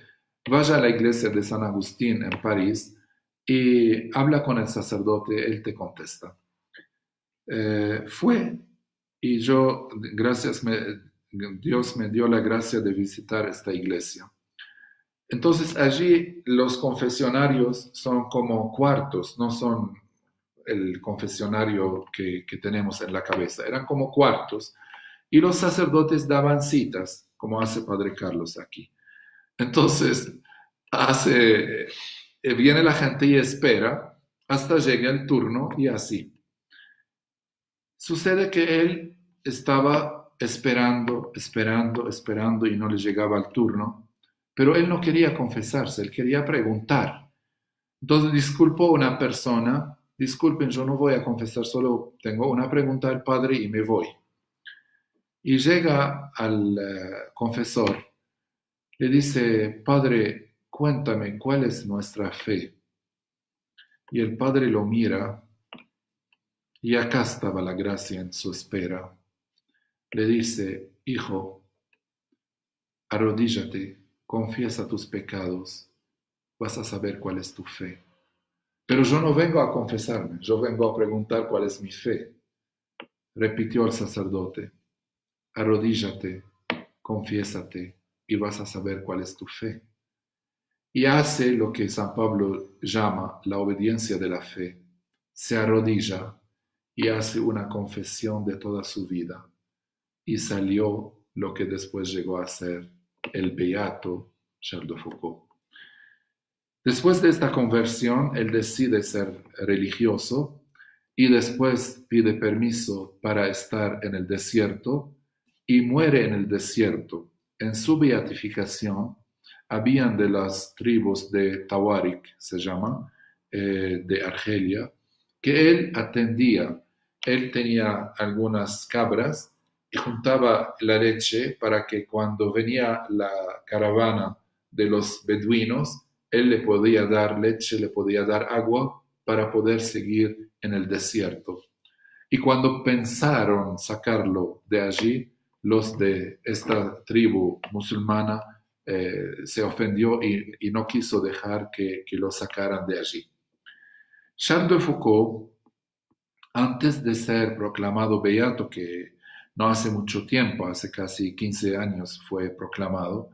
Vaya a la iglesia de San Agustín en París y habla con el sacerdote, él te contesta. Fue y yo, Dios me dio la gracia de visitar esta iglesia. Entonces allí los confesionarios son como cuartos, no son el confesionario que tenemos en la cabeza, eran como cuartos. Y los sacerdotes daban citas, como hace Padre Carlos aquí. Entonces, viene la gente y espera hasta llegue el turno y así. Sucede que él estaba esperando y no le llegaba el turno, pero él no quería confesarse, él quería preguntar. Entonces disculpó a una persona, disculpen, yo no voy a confesar, solo tengo una pregunta al padre y me voy. Y llega al confesor, le dice, padre, cuéntame, ¿cuál es nuestra fe? Y el padre lo mira, y acá estaba la gracia en su espera. Le dice, hijo, arrodíllate, confiesa tus pecados, vas a saber cuál es tu fe. Pero yo no vengo a confesarme, yo vengo a preguntar cuál es mi fe. Repitió el sacerdote, arrodíllate, confiésate y vas a saber cuál es tu fe. Y hace lo que San Pablo llama la obediencia de la fe. Se arrodilla y hace una confesión de toda su vida. Y salió lo que después llegó a ser el beato Charles de Foucault. Después de esta conversión, él decide ser religioso y después pide permiso para estar en el desierto y muere en el desierto. En su beatificación, habían de las tribus de Tawarik, se llama, de Argelia, que él atendía. Él tenía algunas cabras y juntaba la leche para que cuando venía la caravana de los beduinos, él le podía dar leche, le podía dar agua para poder seguir en el desierto. Y cuando pensaron sacarlo de allí, los de esta tribu musulmana se ofendió y no quiso dejar que lo sacaran de allí. Charles de Foucault, antes de ser proclamado beato, que no hace mucho tiempo, hace casi 15 años fue proclamado,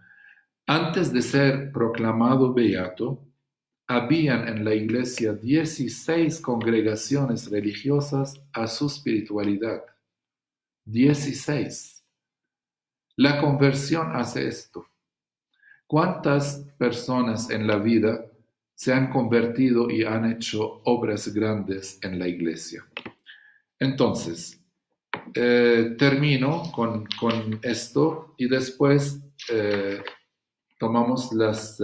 antes de ser proclamado beato, habían en la iglesia 16 congregaciones religiosas a su espiritualidad. 16. La conversión hace esto. ¿Cuántas personas en la vida se han convertido y han hecho obras grandes en la iglesia? Entonces, termino con esto y después tomamos las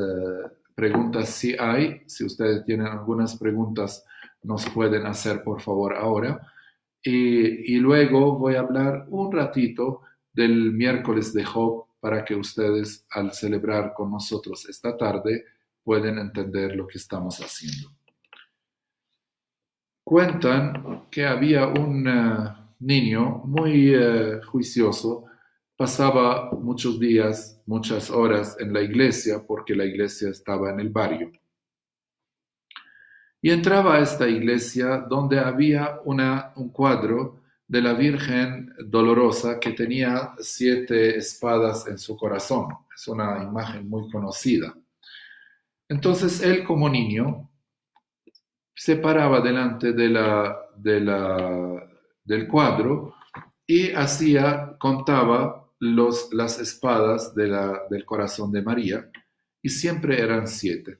preguntas si hay. Si ustedes tienen algunas preguntas, nos pueden hacer por favor ahora. Y luego voy a hablar un ratito del miércoles de Job para que ustedes al celebrar con nosotros esta tarde pueden entender lo que estamos haciendo. Cuentan que había un niño muy juicioso, pasaba muchos días, muchas horas en la iglesia porque la iglesia estaba en el barrio. Y entraba a esta iglesia donde había un cuadro de la Virgen Dolorosa que tenía 7 espadas en su corazón. Es una imagen muy conocida. Entonces él como niño se paraba delante del cuadro y contaba las espadas del corazón de María, y siempre eran 7.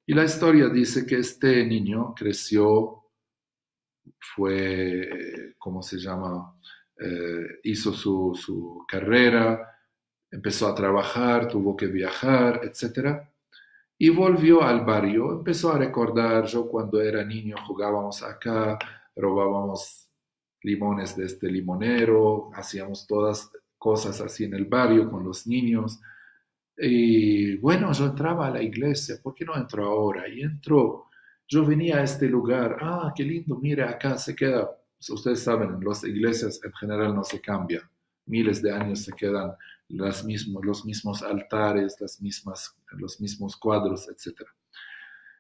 Y la historia dice que este niño creció, fue, ¿cómo se llama? Hizo su carrera, empezó a trabajar, tuvo que viajar, etcétera. Y volvió al barrio, empezó a recordar, yo cuando era niño jugábamos acá, robábamos limones de este limonero, hacíamos todas cosas así en el barrio con los niños. Y bueno, yo entraba a la iglesia, ¿por qué no entro ahora? Y entró, yo venía a este lugar, qué lindo, mire, acá se queda, ustedes saben, en las iglesias en general no se cambia, miles de años se quedan los mismos altares, los mismos cuadros, etc.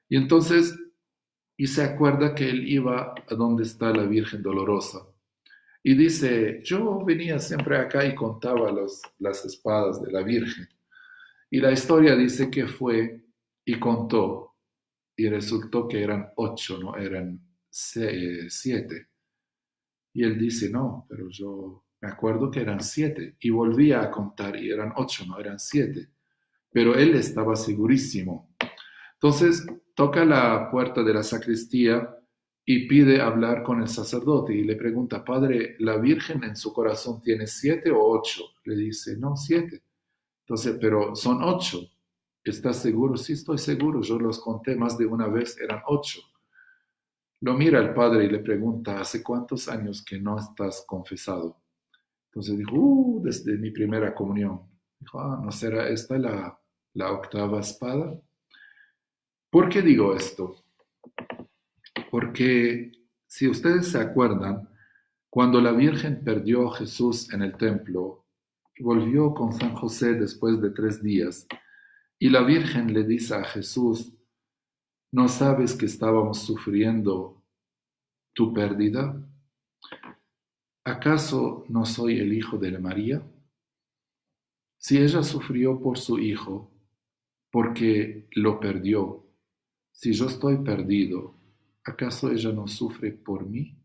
Y entonces, y se acuerda que él iba a donde está la Virgen Dolorosa. Y dice, yo venía siempre acá y contaba las espadas de la Virgen. Y la historia dice que fue y contó, y resultó que eran 8, no eran 7. Y él dice, no, pero yo me acuerdo que eran 7. Y volvía a contar y eran 8, no eran 7. Pero él estaba segurísimo. Entonces toca la puerta de la sacristía y pide hablar con el sacerdote y le pregunta, padre, ¿la Virgen en su corazón tiene 7 o 8? Le dice, no, 7. Entonces, pero son 8. ¿Estás seguro? Sí, estoy seguro. Yo los conté más de una vez, eran 8. Lo mira el padre y le pregunta, ¿hace cuántos años que no estás confesado? Entonces dijo, desde mi primera comunión. Dijo, ¿no será esta la octava espada? ¿Por qué digo esto? Porque si ustedes se acuerdan, cuando la Virgen perdió a Jesús en el templo, volvió con San José después de 3 días, y la Virgen le dice a Jesús, ¿no sabes que estábamos sufriendo tu pérdida? ¿Acaso no soy el hijo de María? Si ella sufrió por su hijo, porque lo perdió, si yo estoy perdido, ¿acaso ella no sufre por mí?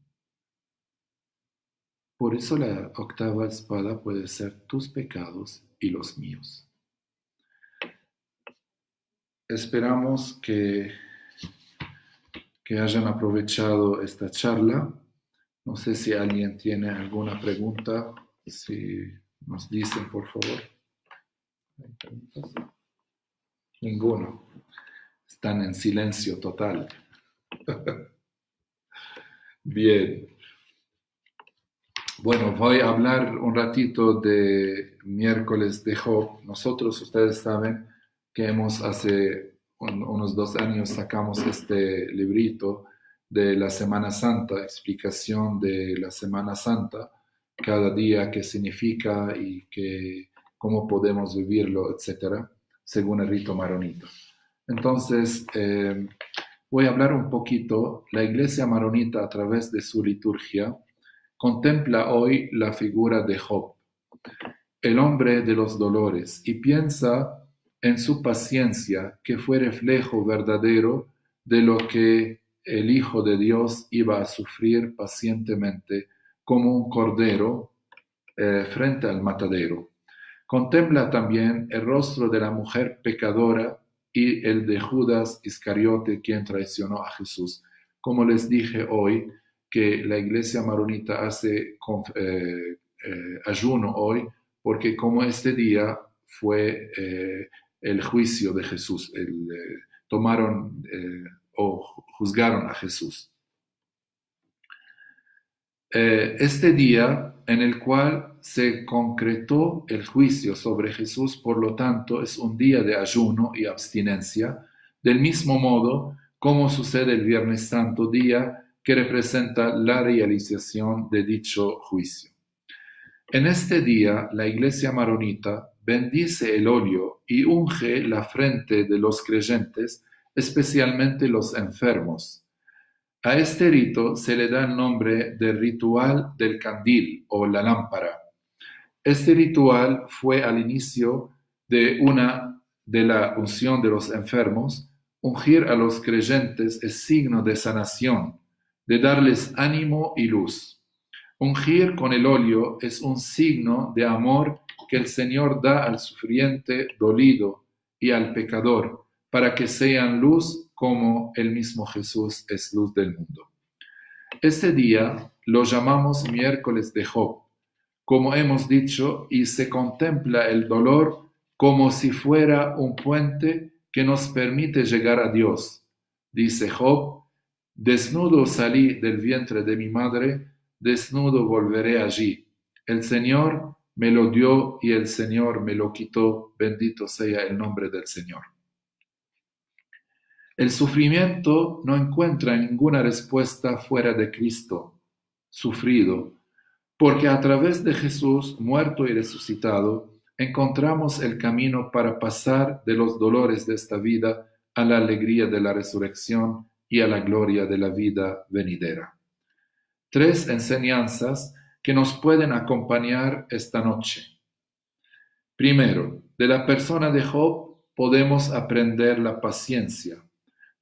Por eso la octava espada puede ser tus pecados y los míos. Esperamos que hayan aprovechado esta charla. No sé si alguien tiene alguna pregunta, si nos dicen, por favor. ¿Hay preguntas? Ninguno. Están en silencio total. Bien. Bueno, voy a hablar un ratito de miércoles de Job. Nosotros, ustedes saben que hace unos 2 años sacamos este librito de la Semana Santa, explicación de la Semana Santa, cada día qué significa y cómo podemos vivirlo, etcétera, según el rito maronita. Entonces, voy a hablar un poquito. La Iglesia maronita, a través de su liturgia, contempla hoy la figura de Job, el hombre de los dolores, y piensa en su paciencia, que fue reflejo verdadero de lo que el Hijo de Dios iba a sufrir pacientemente como un cordero frente al matadero. Contempla también el rostro de la mujer pecadora y el de Judas Iscariote, quien traicionó a Jesús. Como les dije hoy, que la Iglesia maronita hace ayuno hoy, porque como este día fue el juicio de Jesús, tomaron o juzgaron a Jesús. Este día en el cual se concretó el juicio sobre Jesús, por lo tanto, es un día de ayuno y abstinencia, del mismo modo como sucede el Viernes Santo, día que representa la realización de dicho juicio. En este día, la Iglesia maronita bendice el óleo y unge la frente de los creyentes, especialmente los enfermos. A este rito se le da el nombre de ritual del candil o la lámpara. Este ritual fue al inicio de la unción de los enfermos. Ungir a los creyentes es signo de sanación, de darles ánimo y luz. Ungir con el óleo es un signo de amor que el Señor da al sufriente dolido y al pecador, para que sean luz como el mismo Jesús es luz del mundo. Este día lo llamamos miércoles de Job, como hemos dicho, y se contempla el dolor como si fuera un puente que nos permite llegar a Dios. Dice Job: desnudo salí del vientre de mi madre, desnudo volveré allí. El Señor me lo dio y el Señor me lo quitó. Bendito sea el nombre del Señor. El sufrimiento no encuentra ninguna respuesta fuera de Cristo sufrido, porque a través de Jesús, muerto y resucitado, encontramos el camino para pasar de los dolores de esta vida a la alegría de la resurrección y a la gloria de la vida venidera. 3 enseñanzas que nos pueden acompañar esta noche. Primero, de la persona de Job podemos aprender la paciencia,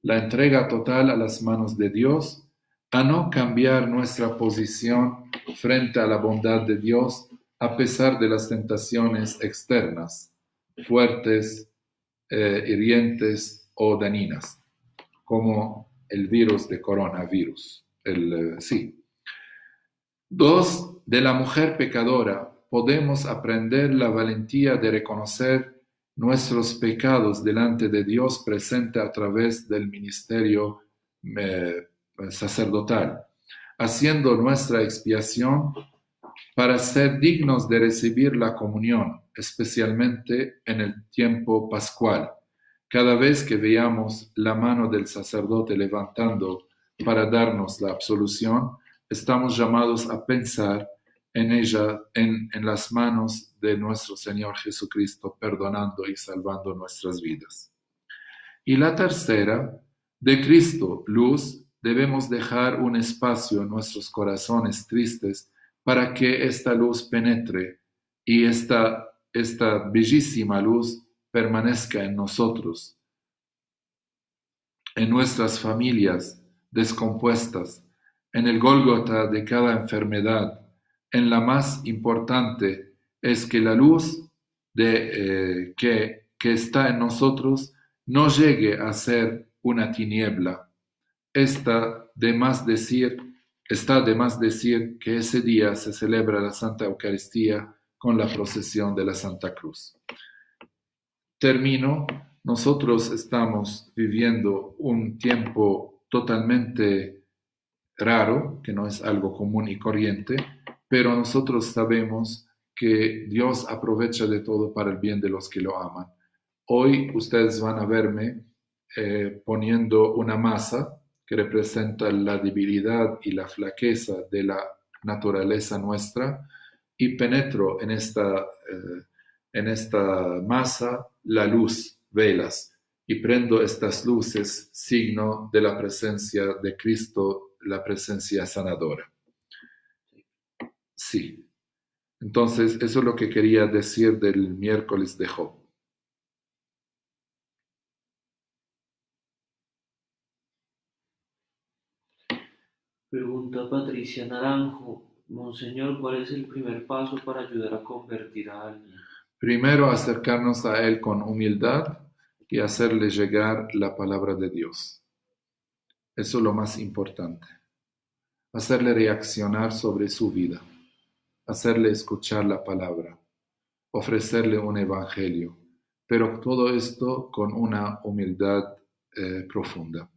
la entrega total a las manos de Dios, a no cambiar nuestra posición frente a la bondad de Dios a pesar de las tentaciones externas, fuertes, hirientes o dañinas, como el virus de coronavirus. Sí. 2, de la mujer pecadora podemos aprender la valentía de reconocer nuestros pecados delante de Dios presente a través del ministerio sacerdotal, haciendo nuestra expiación para ser dignos de recibir la comunión, especialmente en el tiempo pascual. Cada vez que veamos la mano del sacerdote levantando para darnos la absolución, estamos llamados a pensar en ella, en las manos de nuestro Señor Jesucristo, perdonando y salvando nuestras vidas. Y la tercera, de Cristo, luz, debemos dejar un espacio en nuestros corazones tristes para que esta luz penetre y esta bellísima luz permanezca en nosotros, en nuestras familias descompuestas, en el Gólgota de cada enfermedad. En la más importante es que la luz que está en nosotros no llegue a ser una tiniebla. Está de más decir que ese día se celebra la Santa Eucaristía con la procesión de la Santa Cruz. Termino. Nosotros estamos viviendo un tiempo totalmente raro, que no es algo común y corriente, pero nosotros sabemos que Dios aprovecha de todo para el bien de los que lo aman. Hoy ustedes van a verme poniendo una masa que representa la debilidad y la flaqueza de la naturaleza nuestra, y penetro en esta masa la luz, velas, y prendo estas luces, signo de la presencia de Cristo, la presencia sanadora. Sí. Entonces, eso es lo que quería decir del miércoles de Job. Pregunta Patricia Naranjo: Monseñor, ¿cuál es el primer paso para ayudar a convertir a alguien? Primero, acercarnos a Él con humildad y hacerle llegar la palabra de Dios. Eso es lo más importante. Hacerle reaccionar sobre su vida. Hacerle escuchar la palabra. Ofrecerle un evangelio. Pero todo esto con una humildad profunda.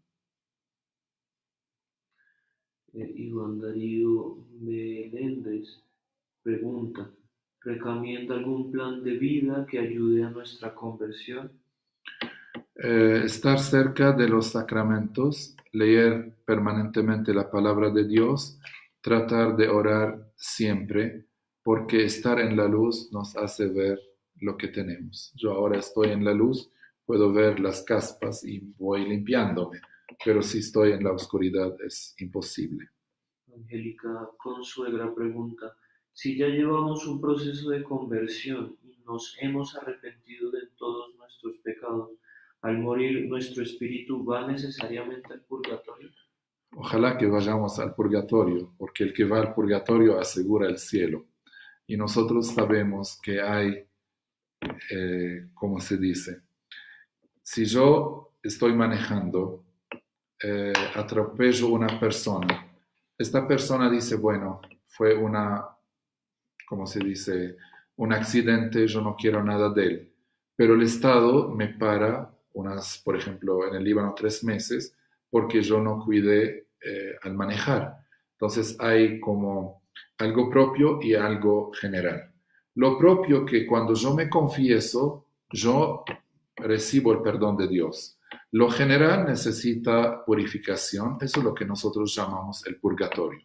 Iván Darío Meléndez pregunta: ¿recomienda algún plan de vida que ayude a nuestra conversión? Estar cerca de los sacramentos, leer permanentemente la palabra de Dios, tratar de orar siempre, porque estar en la luz nos hace ver lo que tenemos. Yo ahora estoy en la luz, puedo ver las caspas y voy limpiándome, pero si estoy en la oscuridad es imposible. Angélica Consuegra pregunta, si ya llevamos un proceso de conversión y nos hemos arrepentido de todos nuestros pecados, al morir nuestro espíritu va necesariamente al purgatorio. Ojalá que vayamos al purgatorio, porque el que va al purgatorio asegura el cielo. Y nosotros sabemos que hay, ¿cómo se dice? Si yo estoy manejando, atropello a una persona, esta persona dice, bueno, fue ¿cómo se dice? Un accidente, yo no quiero nada de él. Pero el Estado me para por ejemplo, en el Líbano 3 meses, porque yo no cuidé al manejar. Entonces hay como algo propio y algo general. Lo propio que cuando yo me confieso, yo recibo el perdón de Dios. Lo general necesita purificación, eso es lo que nosotros llamamos el purgatorio.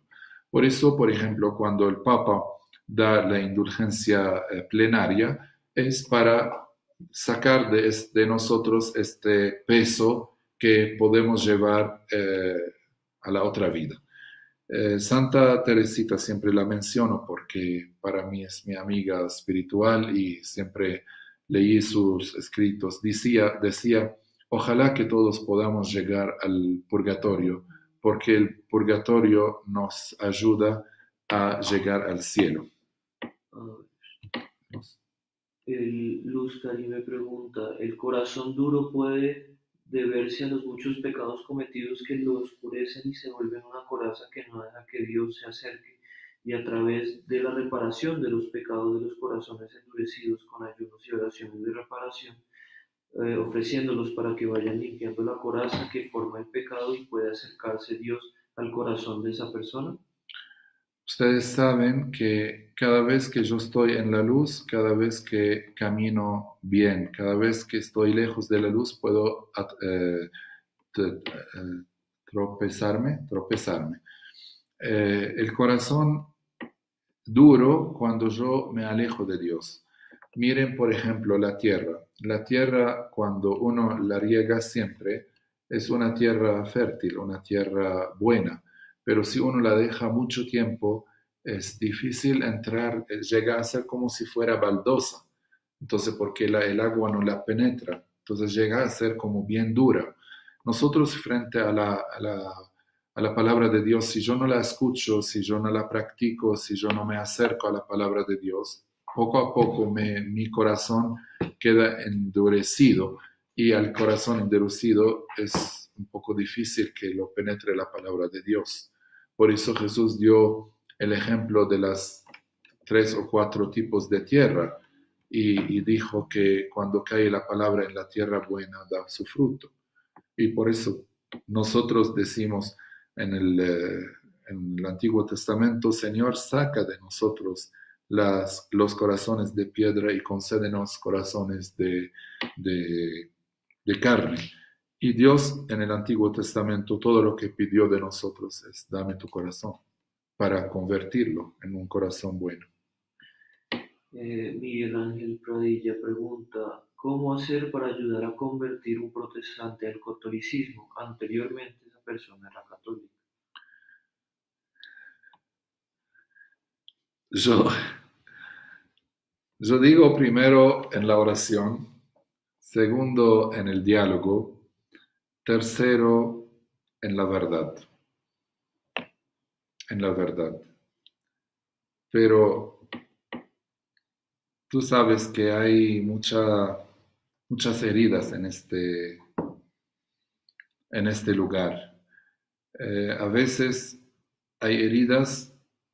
Por eso, por ejemplo, cuando el Papa da la indulgencia plenaria, es para sacar de nosotros este peso que podemos llevar a la otra vida. Santa Teresita siempre la menciono porque para mí es mi amiga espiritual y siempre leí sus escritos. Decía, ojalá que todos podamos llegar al purgatorio, porque el purgatorio nos ayuda a llegar al cielo. Luz Cari me pregunta, ¿el corazón duro puede deberse a los muchos pecados cometidos que lo oscurecen y se vuelven una coraza que no deja que Dios se acerque? Y a través de la reparación de los pecados de los corazones endurecidos con ayunos y oraciones de reparación, ofreciéndolos para que vayan limpiando la coraza que forma el pecado y pueda acercarse Dios al corazón de esa persona. Ustedes saben que cada vez que yo estoy en la luz, cada vez que camino bien, cada vez que estoy lejos de la luz, puedo tropezarme. El corazón duro cuando yo me alejo de Dios. Miren, por ejemplo, la tierra. La tierra, cuando uno la riega siempre, es una tierra fértil, una tierra buena. Pero si uno la deja mucho tiempo, es difícil entrar, llega a ser como si fuera baldosa. Entonces, porque el agua no la penetra. Entonces llega a ser como bien dura. Nosotros frente a la palabra de Dios, si yo no la escucho, si yo no la practico, si yo no me acerco a la palabra de Dios, poco a poco mi corazón queda endurecido y al corazón endurecido es un poco difícil que lo penetre la palabra de Dios. Por eso Jesús dio el ejemplo de las 3 o 4 tipos de tierra y dijo que cuando cae la palabra en la tierra buena da su fruto. Y por eso nosotros decimos en el Antiguo Testamento, Señor, saca de nosotros los corazones de piedra y concédenos corazones de carne. Y Dios en el Antiguo Testamento todo lo que pidió de nosotros es dame tu corazón para convertirlo en un corazón bueno. Miguel Ángel Pradilla pregunta, ¿cómo hacer para ayudar a convertir un protestante al catolicismo? Anteriormente esa persona era católica. Yo digo primero en la oración, segundo en el diálogo, tercero en la verdad. En la verdad. Pero tú sabes que hay muchas heridas en este lugar. A veces hay heridas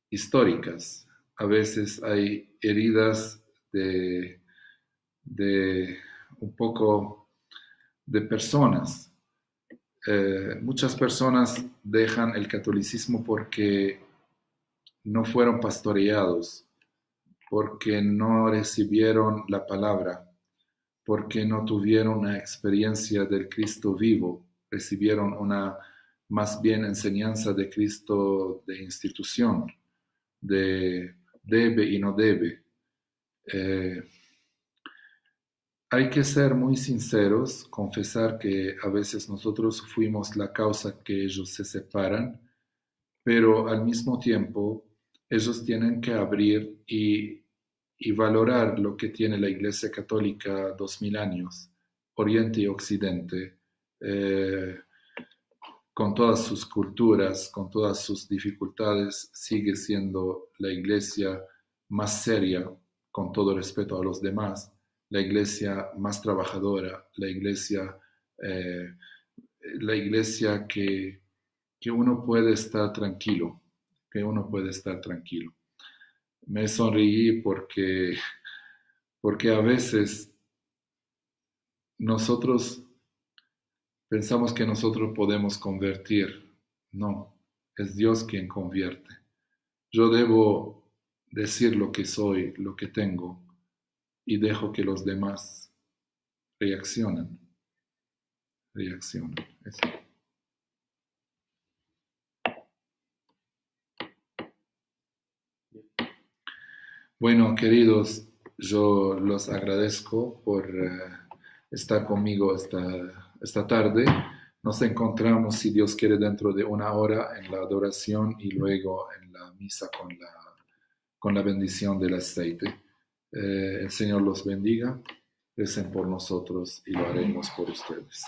históricas, a veces hay heridas de un poco de personas. Muchas personas dejan el catolicismo porque no fueron pastoreados, porque no recibieron la palabra, porque no tuvieron una experiencia del Cristo vivo, recibieron una más bien enseñanza de Cristo de institución, de debe y no debe. hay que ser muy sinceros, confesar que a veces nosotros fuimos la causa que ellos se separan, pero al mismo tiempo ellos tienen que abrir y valorar lo que tiene la Iglesia Católica 2000 años, Oriente y Occidente, eh, con todas sus culturas, con todas sus dificultades, sigue siendo la Iglesia más seria, con todo respeto a los demás, la Iglesia más trabajadora, eh, la iglesia que uno puede estar tranquilo, que uno puede estar tranquilo. Me sonreí porque a veces nosotros pensamos que nosotros podemos convertir. No, es Dios quien convierte. Yo debo decir lo que soy, lo que tengo, y dejo que los demás reaccionen, reaccionen. Eso. Bueno, queridos, yo los agradezco por estar conmigo esta tarde. Nos encontramos, si Dios quiere, dentro de 1 hora en la adoración y luego en la misa con la bendición del aceite. El Señor los bendiga. Recen por nosotros y lo haremos por ustedes.